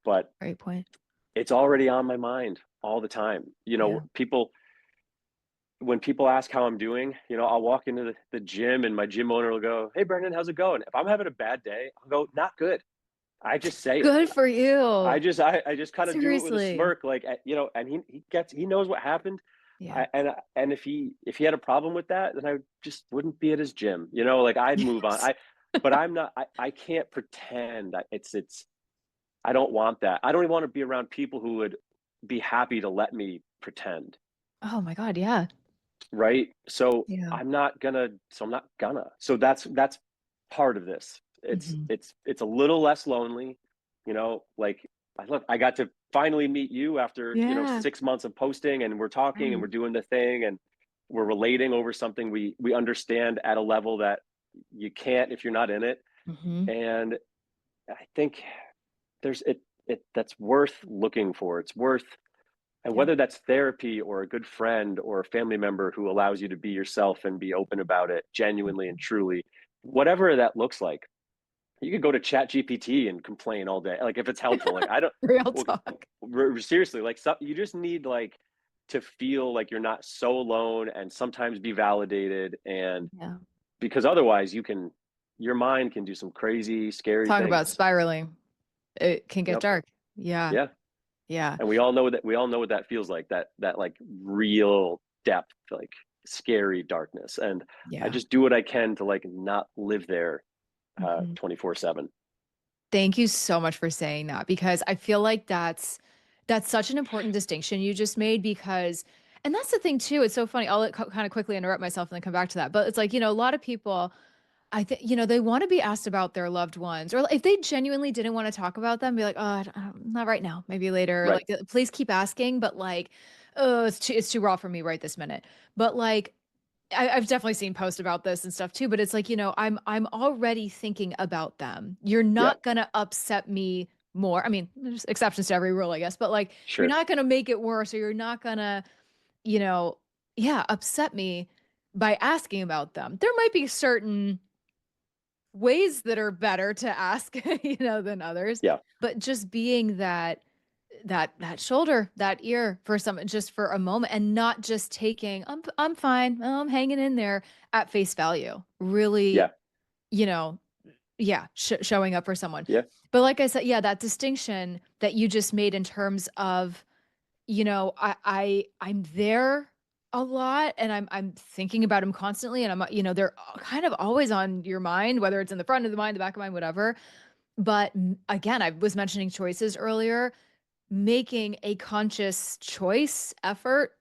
but Great point. it's already on my mind all the time. Yeah. People when people ask how I'm doing, I'll walk into the gym and my gym owner will go, "Hey, Brendan, how's it going?" If I'm having a bad day, I'll go, "Not good." I just say it. Good for I you. just I just kind of do it with a Seriously. smirk, like, and he knows what happened. Yeah. And if he had a problem with that, then I just wouldn't be at his gym. Like I'd move on. Yes. But I'm not. I can't pretend. It's. I don't want that. I don't even want to be around people who would be happy to let me pretend. Oh my god, yeah. Right? So Yeah. I'm not gonna. So that's part of this. It's Mhm. it's it's a little less lonely, like I got to finally meet you after, Yeah. 6 months of posting, and we're talking and Right. we're doing the thing, and we're relating over something we understand at a level that you can't if you're not in it. Mhm. And I think there's it that's worth looking for. It's worth, and Yeah. whether that's therapy or a good friend or a family member who allows you to be yourself and be open about it genuinely and Mhm. truly, whatever that looks like. You could go to Chat GPT and complain all day, like if it's helpful. Like I don't, Real well, talk. seriously, like you just need like to feel like you're not so alone and sometimes be validated. And Yeah. because otherwise, your mind can do some crazy, scary Talk about things. spiraling. It can get Yep. dark. Yeah. Yeah. Yeah. And we all know what that feels like, that like real depth, like scary darkness. And I Yeah. just do what I can to like not live there Mhm. 24/7. Thank you so much for saying that because I feel like that's such an important distinction you just made because and that's the thing too. It's so funny. I'll kind of quickly interrupt myself and then come back to that. But it's like, a lot of people I think, they want to be asked about their loved ones, or if they genuinely didn't want to talk about them, be like, oh, not right now, maybe later. Right. Like, please keep asking, but like, oh, it's too raw for me right this minute. But like, I've definitely seen posts about this and stuff too. But it's like, I'm already thinking about them. You're Yeah. not gonna upset me more. I mean, there's exceptions to every rule, I guess. But like, you're Sure. not gonna make it worse, or you're not gonna, you know, yeah, upset me by asking about them. There might be certain ways that are better to ask, than others. Yeah. But just being that shoulder, that ear for some just for a moment and not just taking, I'm fine, I'm hanging in there at face value. Really, Yeah. you know, yeah, showing up for someone. Yeah. But like I said, yeah, that distinction that you just made in terms of I'm there a lot and I'm thinking about him constantly and they're kind of always on your mind, whether it's in the front of the mind, the back of the mind, whatever. But again, I was mentioning choices earlier, making a conscious choice, effort,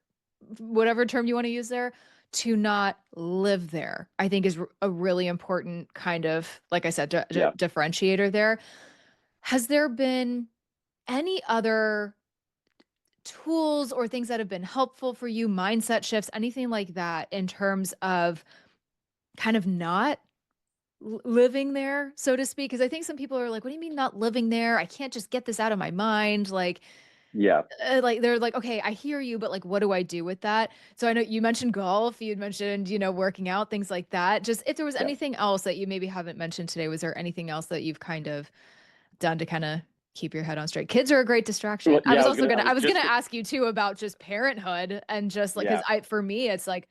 whatever term you want to use there, to not live there, I think is a really important kind of, like I said, Yeah. differentiator there. Has there been any other tools or things that have been helpful for you, mindset shifts, anything like that in terms of kind of not living there, so to speak? Because I think some people are like, what do you mean not living there? I can't just get this out of my mind. Yeah. Like they're like, okay, I hear you, but like, what do I do with that? So I know you mentioned golf, you'd mentioned, working out, things like that. Just if there was Yeah. anything else that you maybe haven't mentioned today, was there anything else that you've kind of done to kind of keep your head on straight? Kids are a great distraction. Well, I yeah, was also I gonna I was was gonna just ask you too about just parenthood and just like because yeah. I for me it's like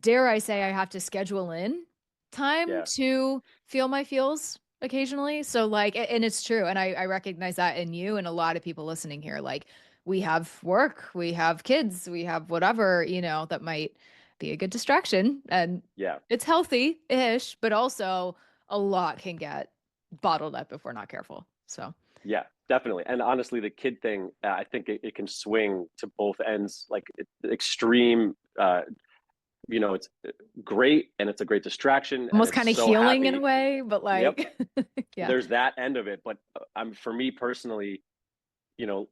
dare I say I have to schedule in time Yeah. to feel my feels occasionally. So like and it's true. And I recognize that in you and a lot of people listening here. Like we have work, we have kids, we have whatever, that might be a good distraction. And Yeah. it's healthy-ish, but also a lot can get bottled up if we're not careful. So Yeah, definitely. And honestly, the kid thing, I think it can swing to both ends, like extreme. It's great and it's a great distraction, and almost it's kind of so healing in a happy. way, but Yep, like, yeah. there's that end of it. But I'm for me personally, you know,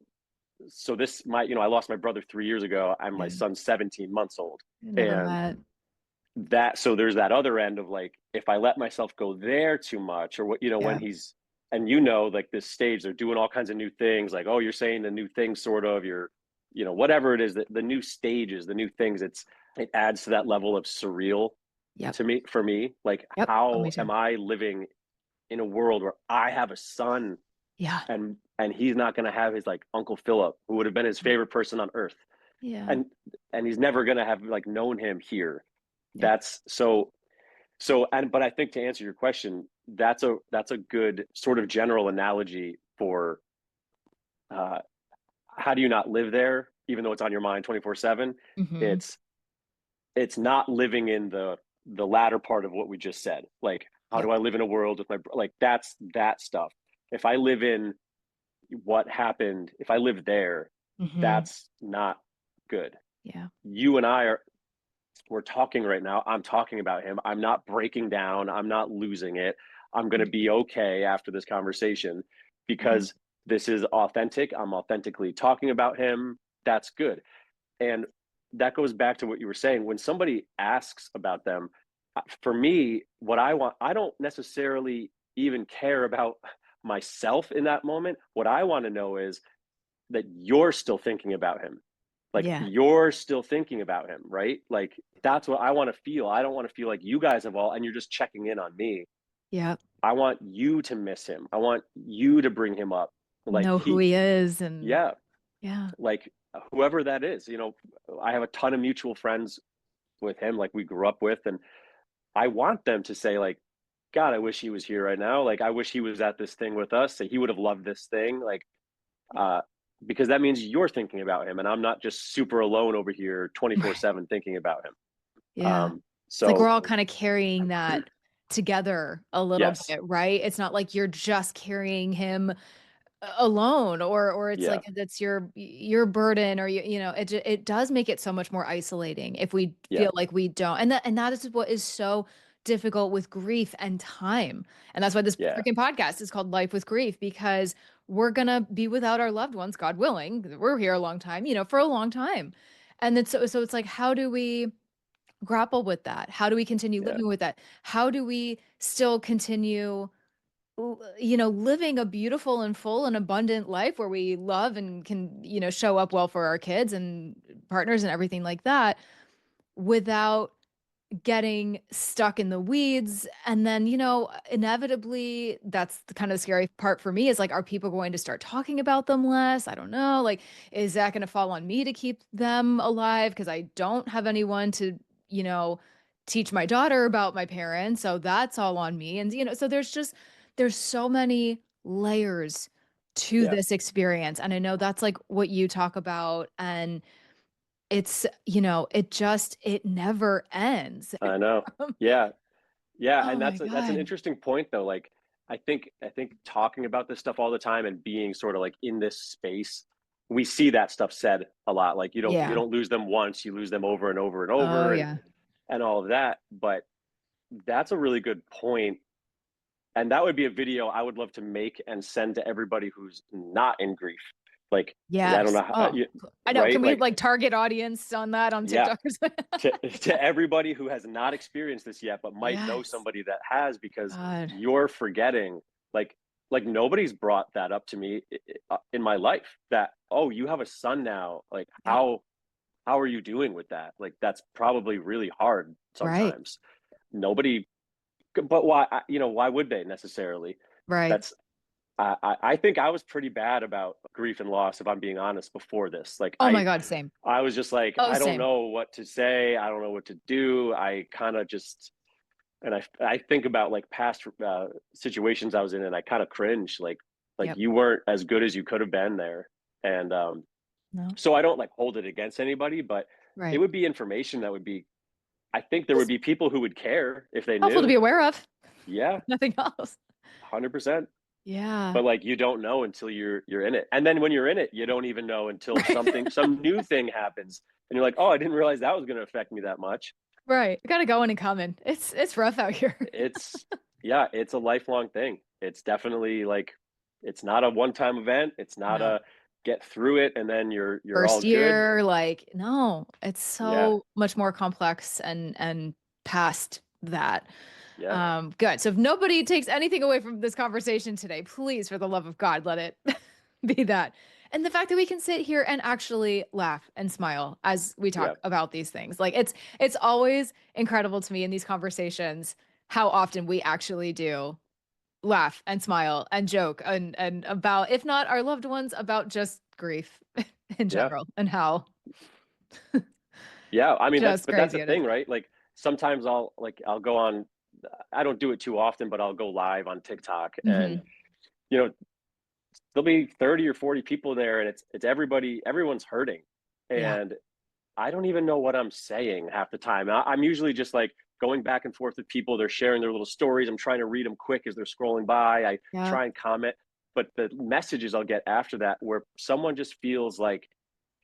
so I lost my brother 3 years ago. My Yeah. son's 17 months old, Never and met. so there's that other end of like if I let myself go there too much, or what, when Yeah. he's and like this stage, they're doing all kinds of new things, like, oh, you're saying the new thing, sort of, you're, whatever it is, that the new stages, the new things, it adds to that level of surreal Yep. to me, for me, like, Yep. Oh, how me too. am I living in a world where I have a son, Yeah. and he's not going to have his, like, Uncle Philip, who would have been his favorite person on earth, Yeah. and he's never going to have, like, known him here. Yep. That's so, and but I think, to answer your question, that's a good sort of general analogy for, uh, how do you not live there, even though it's on your mind 24/7. Hmm. It's it's not living in the latter part of what we just said. Like, how Yep. do I live in a world with like, that's that stuff. If I live in what happened, if I live there, Hmm. that's not good. Yeah. You and I are we're talking right now. I'm talking about him. I'm not breaking down. I'm not losing it. I'm going to be okay after this conversation Yeah. because this is authentic. I'm authentically talking about him. That's good. And that goes back to what you were saying. When somebody asks about them, for me, what I want, I don't necessarily even care about myself in that moment. What I want to know is that you're still thinking about him. Like, Yeah. you're still thinking about him, right? Like, that's what I want to feel. I don't want to feel like you guys have all, and you're just checking in on me. Yep. I want you to miss him. I want you to bring him up. Like, Know who he is, and yeah, yeah. like, whoever that is, I have a ton of mutual friends with him, like, we grew up with, and I want them to say, like, God, I wish he was here right now. Like, I wish he was at this thing with us. That he would have loved this thing. Like, uh, because that means you're thinking about him, and I'm not just super alone over here, Right. 24/7 thinking about him. Yeah. It's like we're So all kind of carrying that together a little yes, bit, right? It's not like you're just carrying him alone, or it's yeah, like that's your burden, or it does make it so much more isolating if we yeah, feel like we don't. And that is what is so difficult with grief and time. And that's why this yeah, freaking podcast is called Life with Grief, because we're gonna be without our loved ones, God willing. We're here a long time, for a long time. And then so it's like, how do we grapple with that? How do we continue yeah, living with that? How do we still continue living a beautiful and full and abundant life where we love and can, show up well for our kids and partners and everything like that, without getting stuck in the weeds? And then, inevitably, that's the kind of scary part for me, is like, are people going to start talking about them less? I don't know. Like, is that going to fall on me to keep them alive? Because I don't have anyone to, you know, teach my daughter about my parents. So that's all on me. And, so there's so many layers to yeah. this experience. And I know that's like what you talk about. And it's, it never ends. I know. Yeah, yeah, Oh and my that's an God. interesting point, though. Like, I think talking about this stuff all the time and being sort of like in this space, we see that stuff said a lot. Like, you Yeah. don't lose them once, you lose them over and over and Oh over, yeah. and all of that. But that's a really good point. And that would be a video I would love to make and send to everybody who's not in grief. Like, I don't Yes. know how, Oh, I know. right? Can we Like, like target audience on that on yeah, TikTok or to something? to everybody who has not experienced this yet but might know Yes. somebody that has, because God. you're forgetting, like nobody's brought that up to me in my life, that, oh, you have a son now, like, Yep. how are you doing with that? Like, that's probably really hard Right. sometimes. Nobody, but why, why would they necessarily? Right. That's I think I was pretty bad about grief and loss, if I'm being honest, before this. Like, Oh my God. Same. I was just like, Oh, I don't same. know what to say. I don't know what to do. I kind of just, and I think about, like, past situations I was in, and I kind of cringe. Like, Yep. you weren't as good as you could have been there, and No. so I don't, like, hold it against anybody, but it Right. would be information that would be. I think there would Just be people who would care if they helpful to be knew. aware of. Yeah, Nothing else. 100%. Yeah. But, like, you don't know until you're in it, and then when you're in it, you don't even know until some new thing happens, and you're like, oh, I didn't realize that was going to affect me that much. Right. I gotta go in and coming. It's rough out here. It's Yeah, it's a lifelong thing. It's definitely, like, it's not a one-time event. It's not No. a get through it and then you're all First good. year, like, no, it's Yeah, so much more complex and past that. Yeah. Good. So if nobody takes anything away from this conversation today, please, for the love of God, let it be that. And the fact that we can sit here and actually laugh and smile as we Yeah. talk about these things. Like it's always incredible to me in these conversations how often we actually do laugh and smile and joke and about, if not our loved ones, about just grief in Yeah. general and how Yeah. I mean, just that's the crazy it is. thing, right? Like sometimes I'll go on, I don't do it too often, but I'll go live on TikTok and, Hmm. you know, there'll be 30 or 40 people there and it's everyone's hurting. Yeah. And I don't even know what I'm saying half the time. I'm usually just like going back and forth with people. They're sharing their little stories. I'm trying to read them quick as they're scrolling by. I Yeah. try and comment, but the messages I'll get after that where someone just feels like,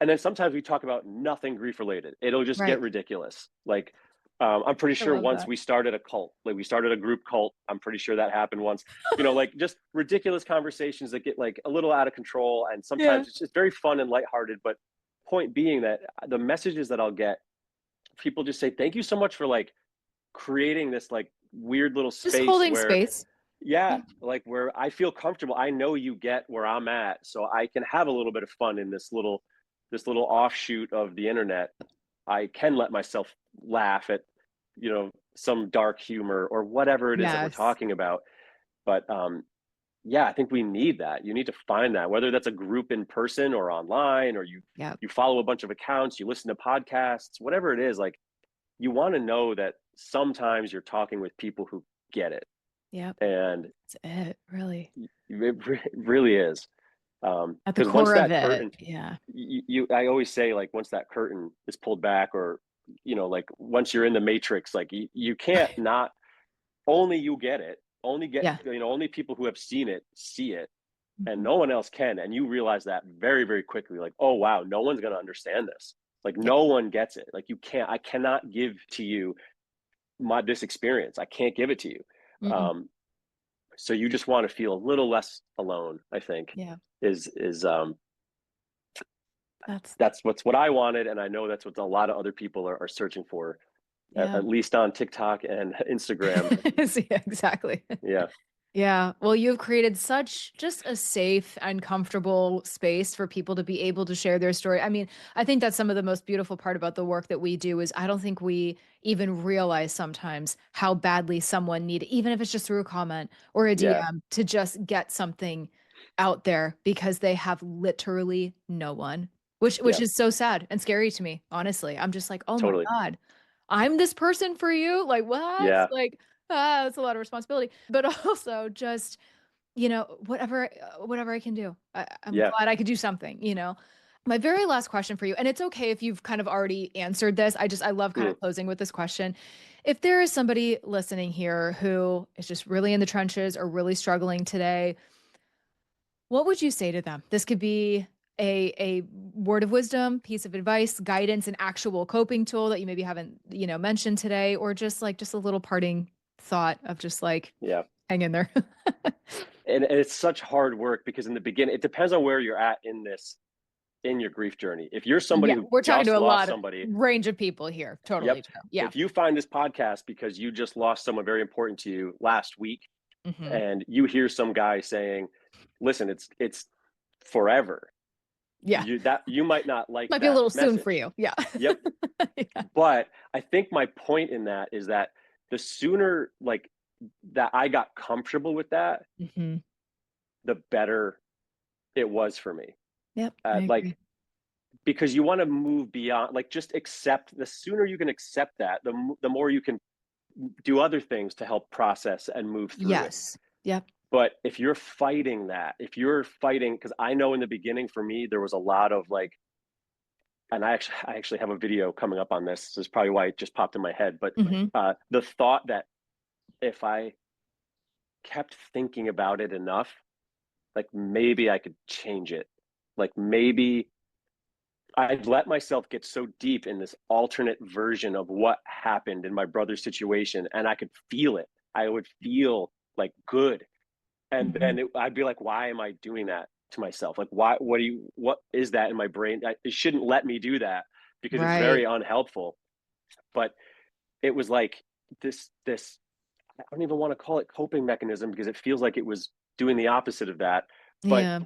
and then sometimes we talk about nothing grief related. It'll just get Right. ridiculous. Like, I'm pretty I sure love once that. we started a cult, like we started a group cult. I'm pretty sure that happened once, like just ridiculous conversations that get like a little out of control. And Yeah. sometimes it's just very fun and lighthearted. But point being that the messages that I'll get, people just say, thank you so much for like creating this like weird little Just space holding where, space. yeah, Yeah. like where I feel comfortable. I know you get where I'm at, so I can have a little bit of fun in this little offshoot of the internet. I can let myself laugh at, some dark humor or whatever it is that we're Yes. talking about. But yeah, I think we need that. You need to find that, whether that's a group in person or online, or you Yeah. you follow a bunch of accounts, you listen to podcasts, whatever it is. Like you want to know that sometimes you're talking with people who get it, Yep. and That's it, really. it really is. At the Because once core of that it. curtain, Yeah. I always say, like, once that curtain is pulled back, or like once you're in the matrix, like you can't not. Only you get it. Yeah. Only people who have seen it see it, and Mhm. no one else can. And you realize that very, very quickly. Like, oh wow, no one's gonna understand this. Like, Yeah. no one gets it. Like, I cannot give to you this experience. I can't give it to you. Mm-mm. Um, so you just want to feel a little less alone. I think Yeah. is That's that's what I wanted, and I know that's what a lot of other people are searching for, yeah. at least on TikTok and Instagram. Yeah, exactly. Yeah, Yeah. Well, you've created such just a safe and comfortable space for people to be able to share their story. I mean, I think that's some of the most beautiful part about the work that we do is I don't think we even realize sometimes how badly someone need, even if it's just through a comment or a yeah, DM, to just get something out there because they have literally no one, which yeah, is so sad and scary to me, honestly. I'm just like, "Oh my totally. God, I'm this person for you?" Like, what? Yeah, Like, that's a lot of responsibility. But also just, whatever I can do. I'm yeah. glad I could do something. My very last question for you, and it's okay if you've kind of already answered this. I love kind Mm, of closing with this question. If there is somebody listening here who is just really in the trenches or really struggling today, what would you say to them? This could be a word of wisdom, piece of advice, guidance, an actual coping tool that you maybe haven't, mentioned today, or just a little parting thought of just like yeah. hang in there. And it's such hard work because in the beginning, it depends on where you're at in your grief journey. If you're somebody Yeah, who we're talking just to a lost lot of somebody, range of people here. Totally yep. true. Yeah. If you find this podcast because you just lost someone very important to you last week, Hmm. and you hear some guy saying, "Listen, it's forever," Yeah. you might not like Might be a that little soon for message. you. Yeah. Yep. Yeah. But I think my point in that is that the sooner like that I got comfortable with that, Hmm. the better it was for me. Yep. I Like agree. because you want to move beyond, like, just accept. The sooner you can accept that, the more you can do other things to help process and move through it. Yes. Yep. But if you're fighting that, if you're fighting, because I know in the beginning for me there was a lot of like, and I actually have a video coming up on this. This is probably why it just popped in my head. But Hmm. the thought that if I kept thinking about it enough, like maybe I could change it. Like maybe I'd let myself get so deep in this alternate version of what happened in my brother's situation, and I could feel it. I would feel like good, and Hmm. then I'd be like, "Why am I doing that to myself? Like, why? What is that in my brain? It shouldn't let me do that because it's Right. very unhelpful." But it was like this. I don't even want to call it coping mechanism because it feels like it was doing the opposite of that. But Yeah.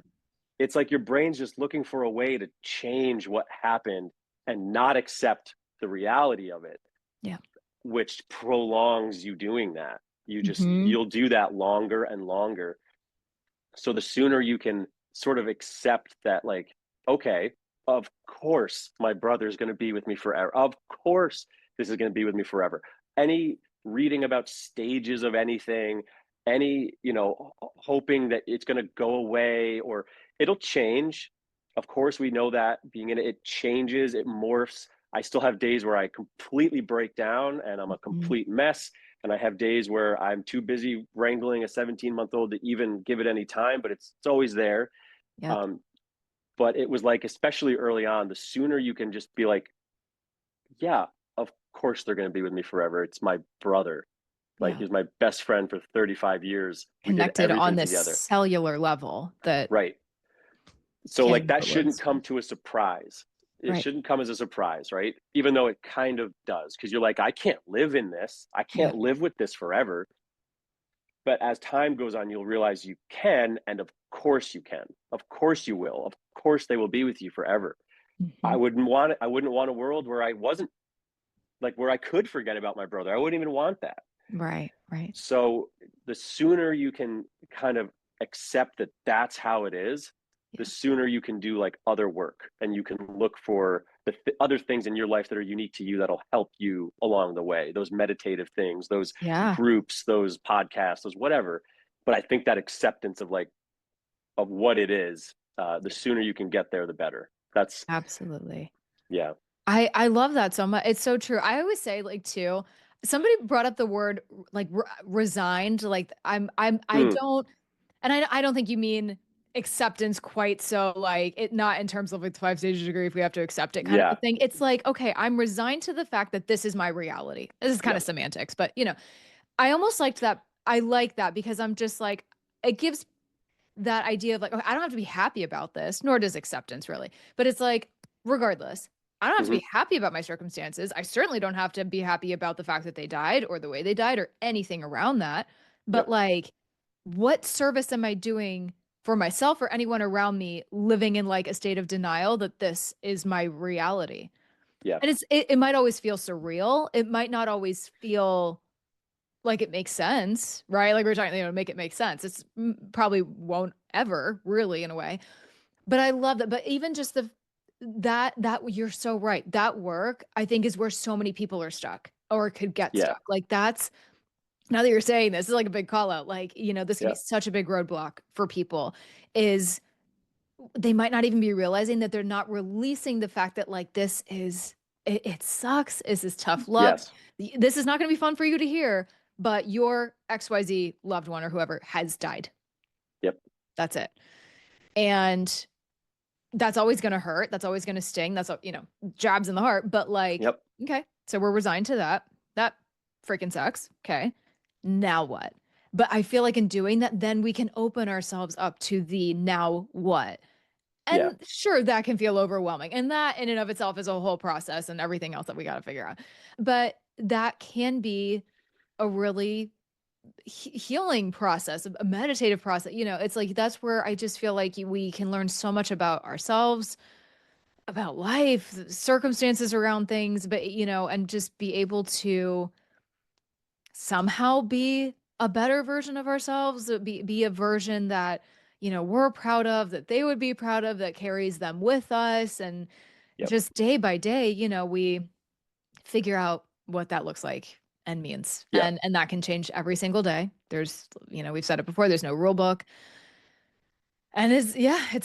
it's like your brain's just looking for a way to change what happened and not accept the reality of it, Yeah. which prolongs you doing that. Mhm. You'll do that longer and longer. So the sooner you can sort of accept that, like, okay, of course my brother's going to be with me forever. Of course this is going to be with me forever. Any reading about stages of anything, any, hoping that it's going to go away or it'll change. Of course, we know that being in it, it changes, it morphs. I still have days where I completely break down and I'm a Mhm. complete mess, and I have days where I'm too busy wrangling a 17-month-old to even give it any time, but it's always there. Yep. Um, but it was like, especially early on, the sooner you can just be like, yeah, of course they're going to be with me forever. It's my brother. Like, Yeah. he's my best friend for 35 years. We did Connected on everything this together. cellular level that Right. So can't like even that put shouldn't words to. come to a surprise. It Right. shouldn't come as a surprise, right? Even though it kind of does, because you're like, I can't live in this. I can't Yep. live with this forever. But as time goes on, you'll realize you can, and of course you can. Of course you will. Of course they will be with you forever. Mhm. I wouldn't want a world where I wasn't, like, where I could forget about my brother. I wouldn't even want that. Right. Right. So the sooner you can kind of accept that that's how it is, the Yeah. sooner you can do like other work and you can look for the other things in your life that are unique to you that'll help you along the way. Those meditative things, those Yeah. groups, those podcasts, those whatever. But I think that acceptance of like of what it is, the sooner you can get there, the better. That's Absolutely. yeah. I love that so much. It's so true. I always say like too, somebody brought up the word like resigned. Like I Mm, don't, and I don't think you mean acceptance quite so like it not in terms of like the 5 stages of grief, we have to accept it kind of a yeah. thing. It's like, okay, I'm resigned to the fact that this is my reality. This is kind of Yep. semantics, but I almost liked that. I like that because I'm just like, it gives that idea of like, okay, I don't have to be happy about this, nor does acceptance really. But it's like, regardless, I don't have to Hmm. be happy about my circumstances. I certainly don't have to be happy about the fact that they died or the way they died or anything around that. But Yep. like, what service am I doing for myself or anyone around me living in like a state of denial that this is my reality? Yeah. And it might always feel surreal. It might not always feel like it makes sense, right? Like we're talking, make it make sense. It's probably won't ever really in a way. But I love that. But even just that you're so right. That work, I think, is where so many people are stuck or could get Yeah. stuck. Like that's now that you're saying this is like a big call out. Like, this can be Yeah. such a big roadblock for people is they might not even be realizing that they're not releasing the fact that like this is it sucks. This is tough luck. Yes. This is not going to be fun for you to hear, but your XYZ loved one or whoever has died. Yep. That's it. And that's always going to hurt. That's always going to sting. That's, jabs in the heart. But like, Yep. okay, so we're resigned to that. That freaking sucks. Okay. Now what? But I feel like in doing that, then we can open ourselves up to the now what. Yeah. And sure, that can feel overwhelming. And that in and of itself is a whole process and everything else that we got to figure out. But that can be a really healing process, a meditative process. It's like that's where I just feel like we can learn so much about ourselves, about life, circumstances around things, but, and just be able to somehow be a better version of ourselves, be a version that, we're proud of, that they would be proud of, that carries them with us. And Yep. just day by day, we figure out what that looks like and means. Yeah. And that can change every single day. There's, we've said it before, there's no rule book. And it's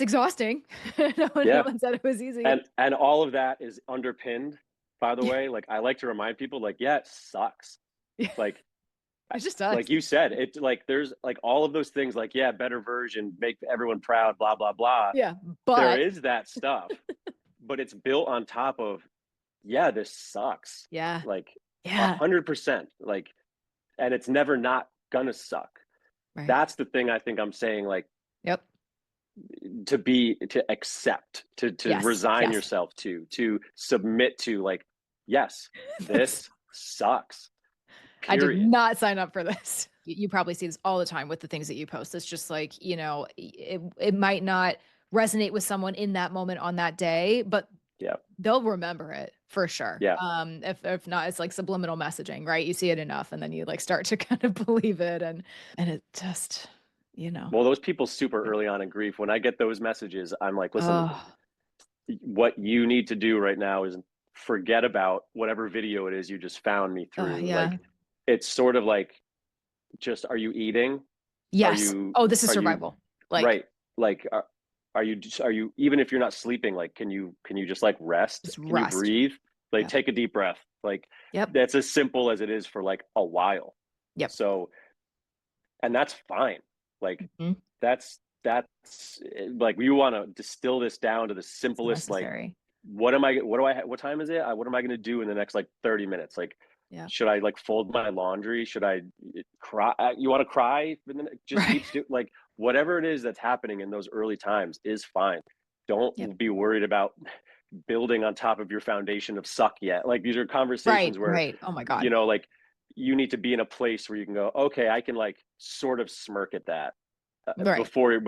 exhausting. No Yeah. one said it was easy. And all of that is underpinned, by the way. Like, I like to remind people, like, yeah, it sucks. Yeah, Like, it just does. like you said, it like there's like all of those things, like, yeah, better version, make everyone proud, blah, blah, blah. Yeah. There But is that stuff, but it's built on top of, yeah, this sucks. yeah. Like Yeah. 100%. Like, and it's never not gonna suck. Right. That's the thing I think I'm saying, like, Yep. to accept, to Yes. resign Yes. yourself to submit to, like, yes, That's this sucks. I did period. not sign up for this. You probably see this all the time with the things that you post. It's just like, it might not resonate with someone in that moment on that day, but Yeah. they'll remember it for sure. Yeah. If not, it's like subliminal messaging, right? You see it enough and then you like start to kind of believe it and it just, Well, those people super early on in grief, when I get those messages, I'm like, listen, oh, what you need to do right now is forget about whatever video it is you just found me through. yeah. Like, it's sort of like, just, are you eating? Are Yes. you, Oh, this is are you, survival. Like, right? Like, are you, even if you're not sleeping, like, can you just like rest? just Can you rest. breathe? Like, Yeah. take a deep breath. Like, Yep. that's as simple as it is for like a while. Yep. So, and that's fine. Like, Mhm. that's like, we want to distill this down to the It's simplest, like, necessary. what time is it? What am I going to do in the next like 30 minutes? Like, Yeah. should I like fold my laundry? Should I cry? You want to cry? Just Right. keep like, whatever it is that's happening in those early times is fine. Yep. Don't be worried about building on top of your foundation of suck yet. Like, these are Right. conversations where, Right. Oh my God. like, you need to be in a place where you can go, okay, I can like sort of smirk at that, Right. before it's going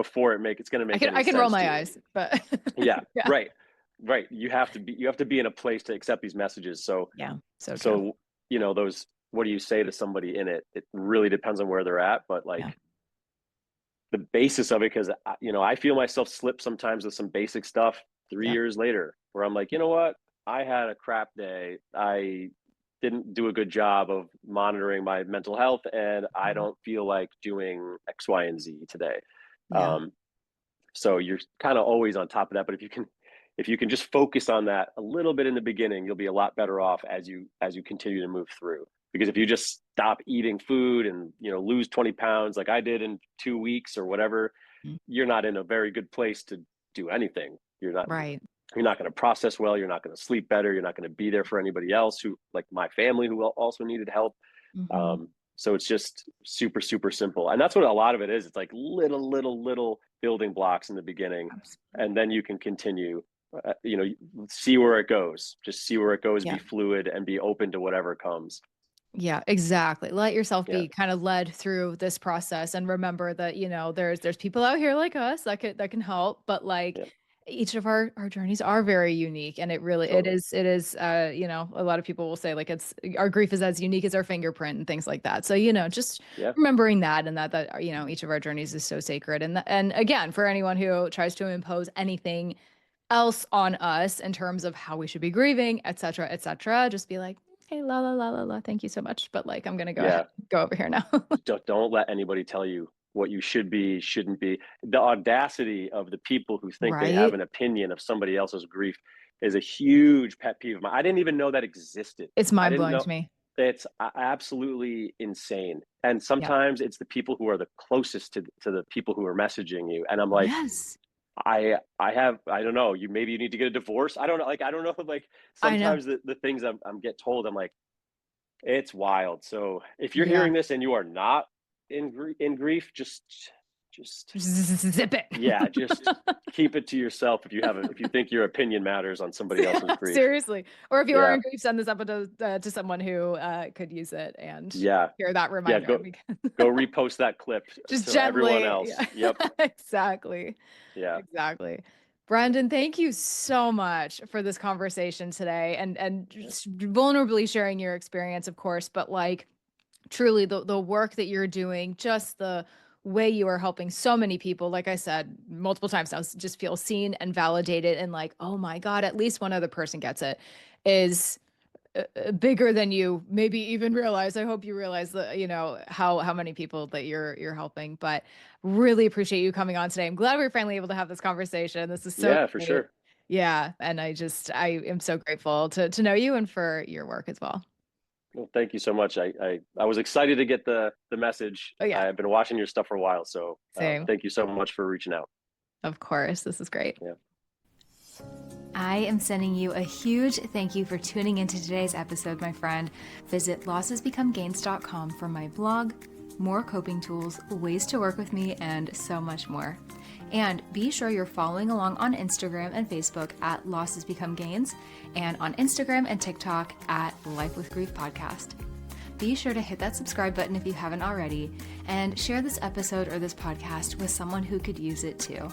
to I make can any I can roll sense to my you. eyes, but Yeah, yeah. right, right. You have to be in a place to accept these messages. So, Yeah. So true. so those, what do you say to somebody in it? It really depends on where they're at, but Yeah. like, the basis of it, because I feel myself slip sometimes with some basic stuff three Yep. years later, where I'm like, you know what? I had a crap day. I didn't do a good job of monitoring my mental health, and I Mhm. don't feel like doing X, Y, and Z today. Yeah. Um, so you're kind of always on top of that. But if you can just focus on that a little bit in the beginning, you'll be a lot better off as you continue to move through. Because if you just stop eating food and lose 20 pounds like I did in 2 weeks or whatever, Mm. you're not in a very good place to do anything. Right. You're not going to process well. You're not going to sleep better. You're not going to be there for anybody else, who, like my family, who also needed help. Mhm. So it's just super, super simple. And that's what a lot of it is. It's like little building blocks in the beginning. Absolutely. And then you can continue, see where it goes. Just see where it goes, Yeah. be fluid, and be open to whatever comes. Yeah, exactly. Let yourself Yeah. be kind of led through this process and remember that, there's people out here like us that can help, but like Yeah. each of our journeys are very unique and it Totally. is a lot of people will say like it's our grief is as unique as our fingerprint and things like that. So, just Yeah. remembering that and that each of our journeys is so sacred and again, for anyone who tries to impose anything else on us in terms of how we should be grieving, et cetera, just be like, okay, la la la la la, thank you so much. But like, I'm gonna go ahead Yeah. go over here now. Don't let anybody tell you what you should be, shouldn't be. The audacity of the people who think they have Right? an opinion of somebody else's grief is a huge pet peeve of mine. I didn't even know that existed. It's I mind didn't blowing know. to me. It's absolutely insane. And Yeah. sometimes it's the people who are the closest to the people who are messaging you. And I'm like, Yes. I don't know, maybe you need to get a divorce. I don't know. Like, I don't know. Like, I know. sometimes the things I'm get told, I'm like, it's wild. So if you're Yeah. hearing this and you are not in grief, just Zip it. yeah, just keep it to yourself. If you think your opinion matters on somebody else's grief. Seriously. Or if you are Yeah, in grief, send this episode to someone who could use it and yeah, hear that yeah. reminder Go because go repost that clip just to everyone gently. else. Yeah. Yep. Exactly. Yeah. Exactly. Brandon, thank you so much for this conversation today and Yeah. just vulnerably sharing your experience, of course, but like truly the work that you're doing, just the way you are helping so many people, like I said multiple times now, just feel seen and validated and like, oh my God, at least one other person gets it is bigger than you maybe even realize. I hope you realize that how many people that you're helping. But really appreciate you coming on today. I'm glad we were finally able to have this conversation. This is so Yeah, for great. sure. Yeah, and I am so grateful to know you and for your work as well. Well, thank you so much. I was excited to get the message. Oh yeah, I've been watching your stuff for a while, so same. thank you so much for reaching out. Of course, this is great. Yeah. I am sending you a huge thank you for tuning into today's episode, my friend. Visit lossesbecomegains.com for my blog, more coping tools, ways to work with me, and so much more. And be sure you're following along on Instagram and Facebook at Losses Become Gains, and on Instagram and TikTok at Life with Grief Podcast. be sure to hit that subscribe button if you haven't already, and share this episode or this podcast with someone who could use it too.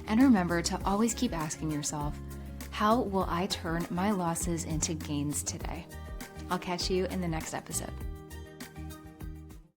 And remember to always keep asking yourself, how will I turn my losses into gains today? I'll catch you in the next episode.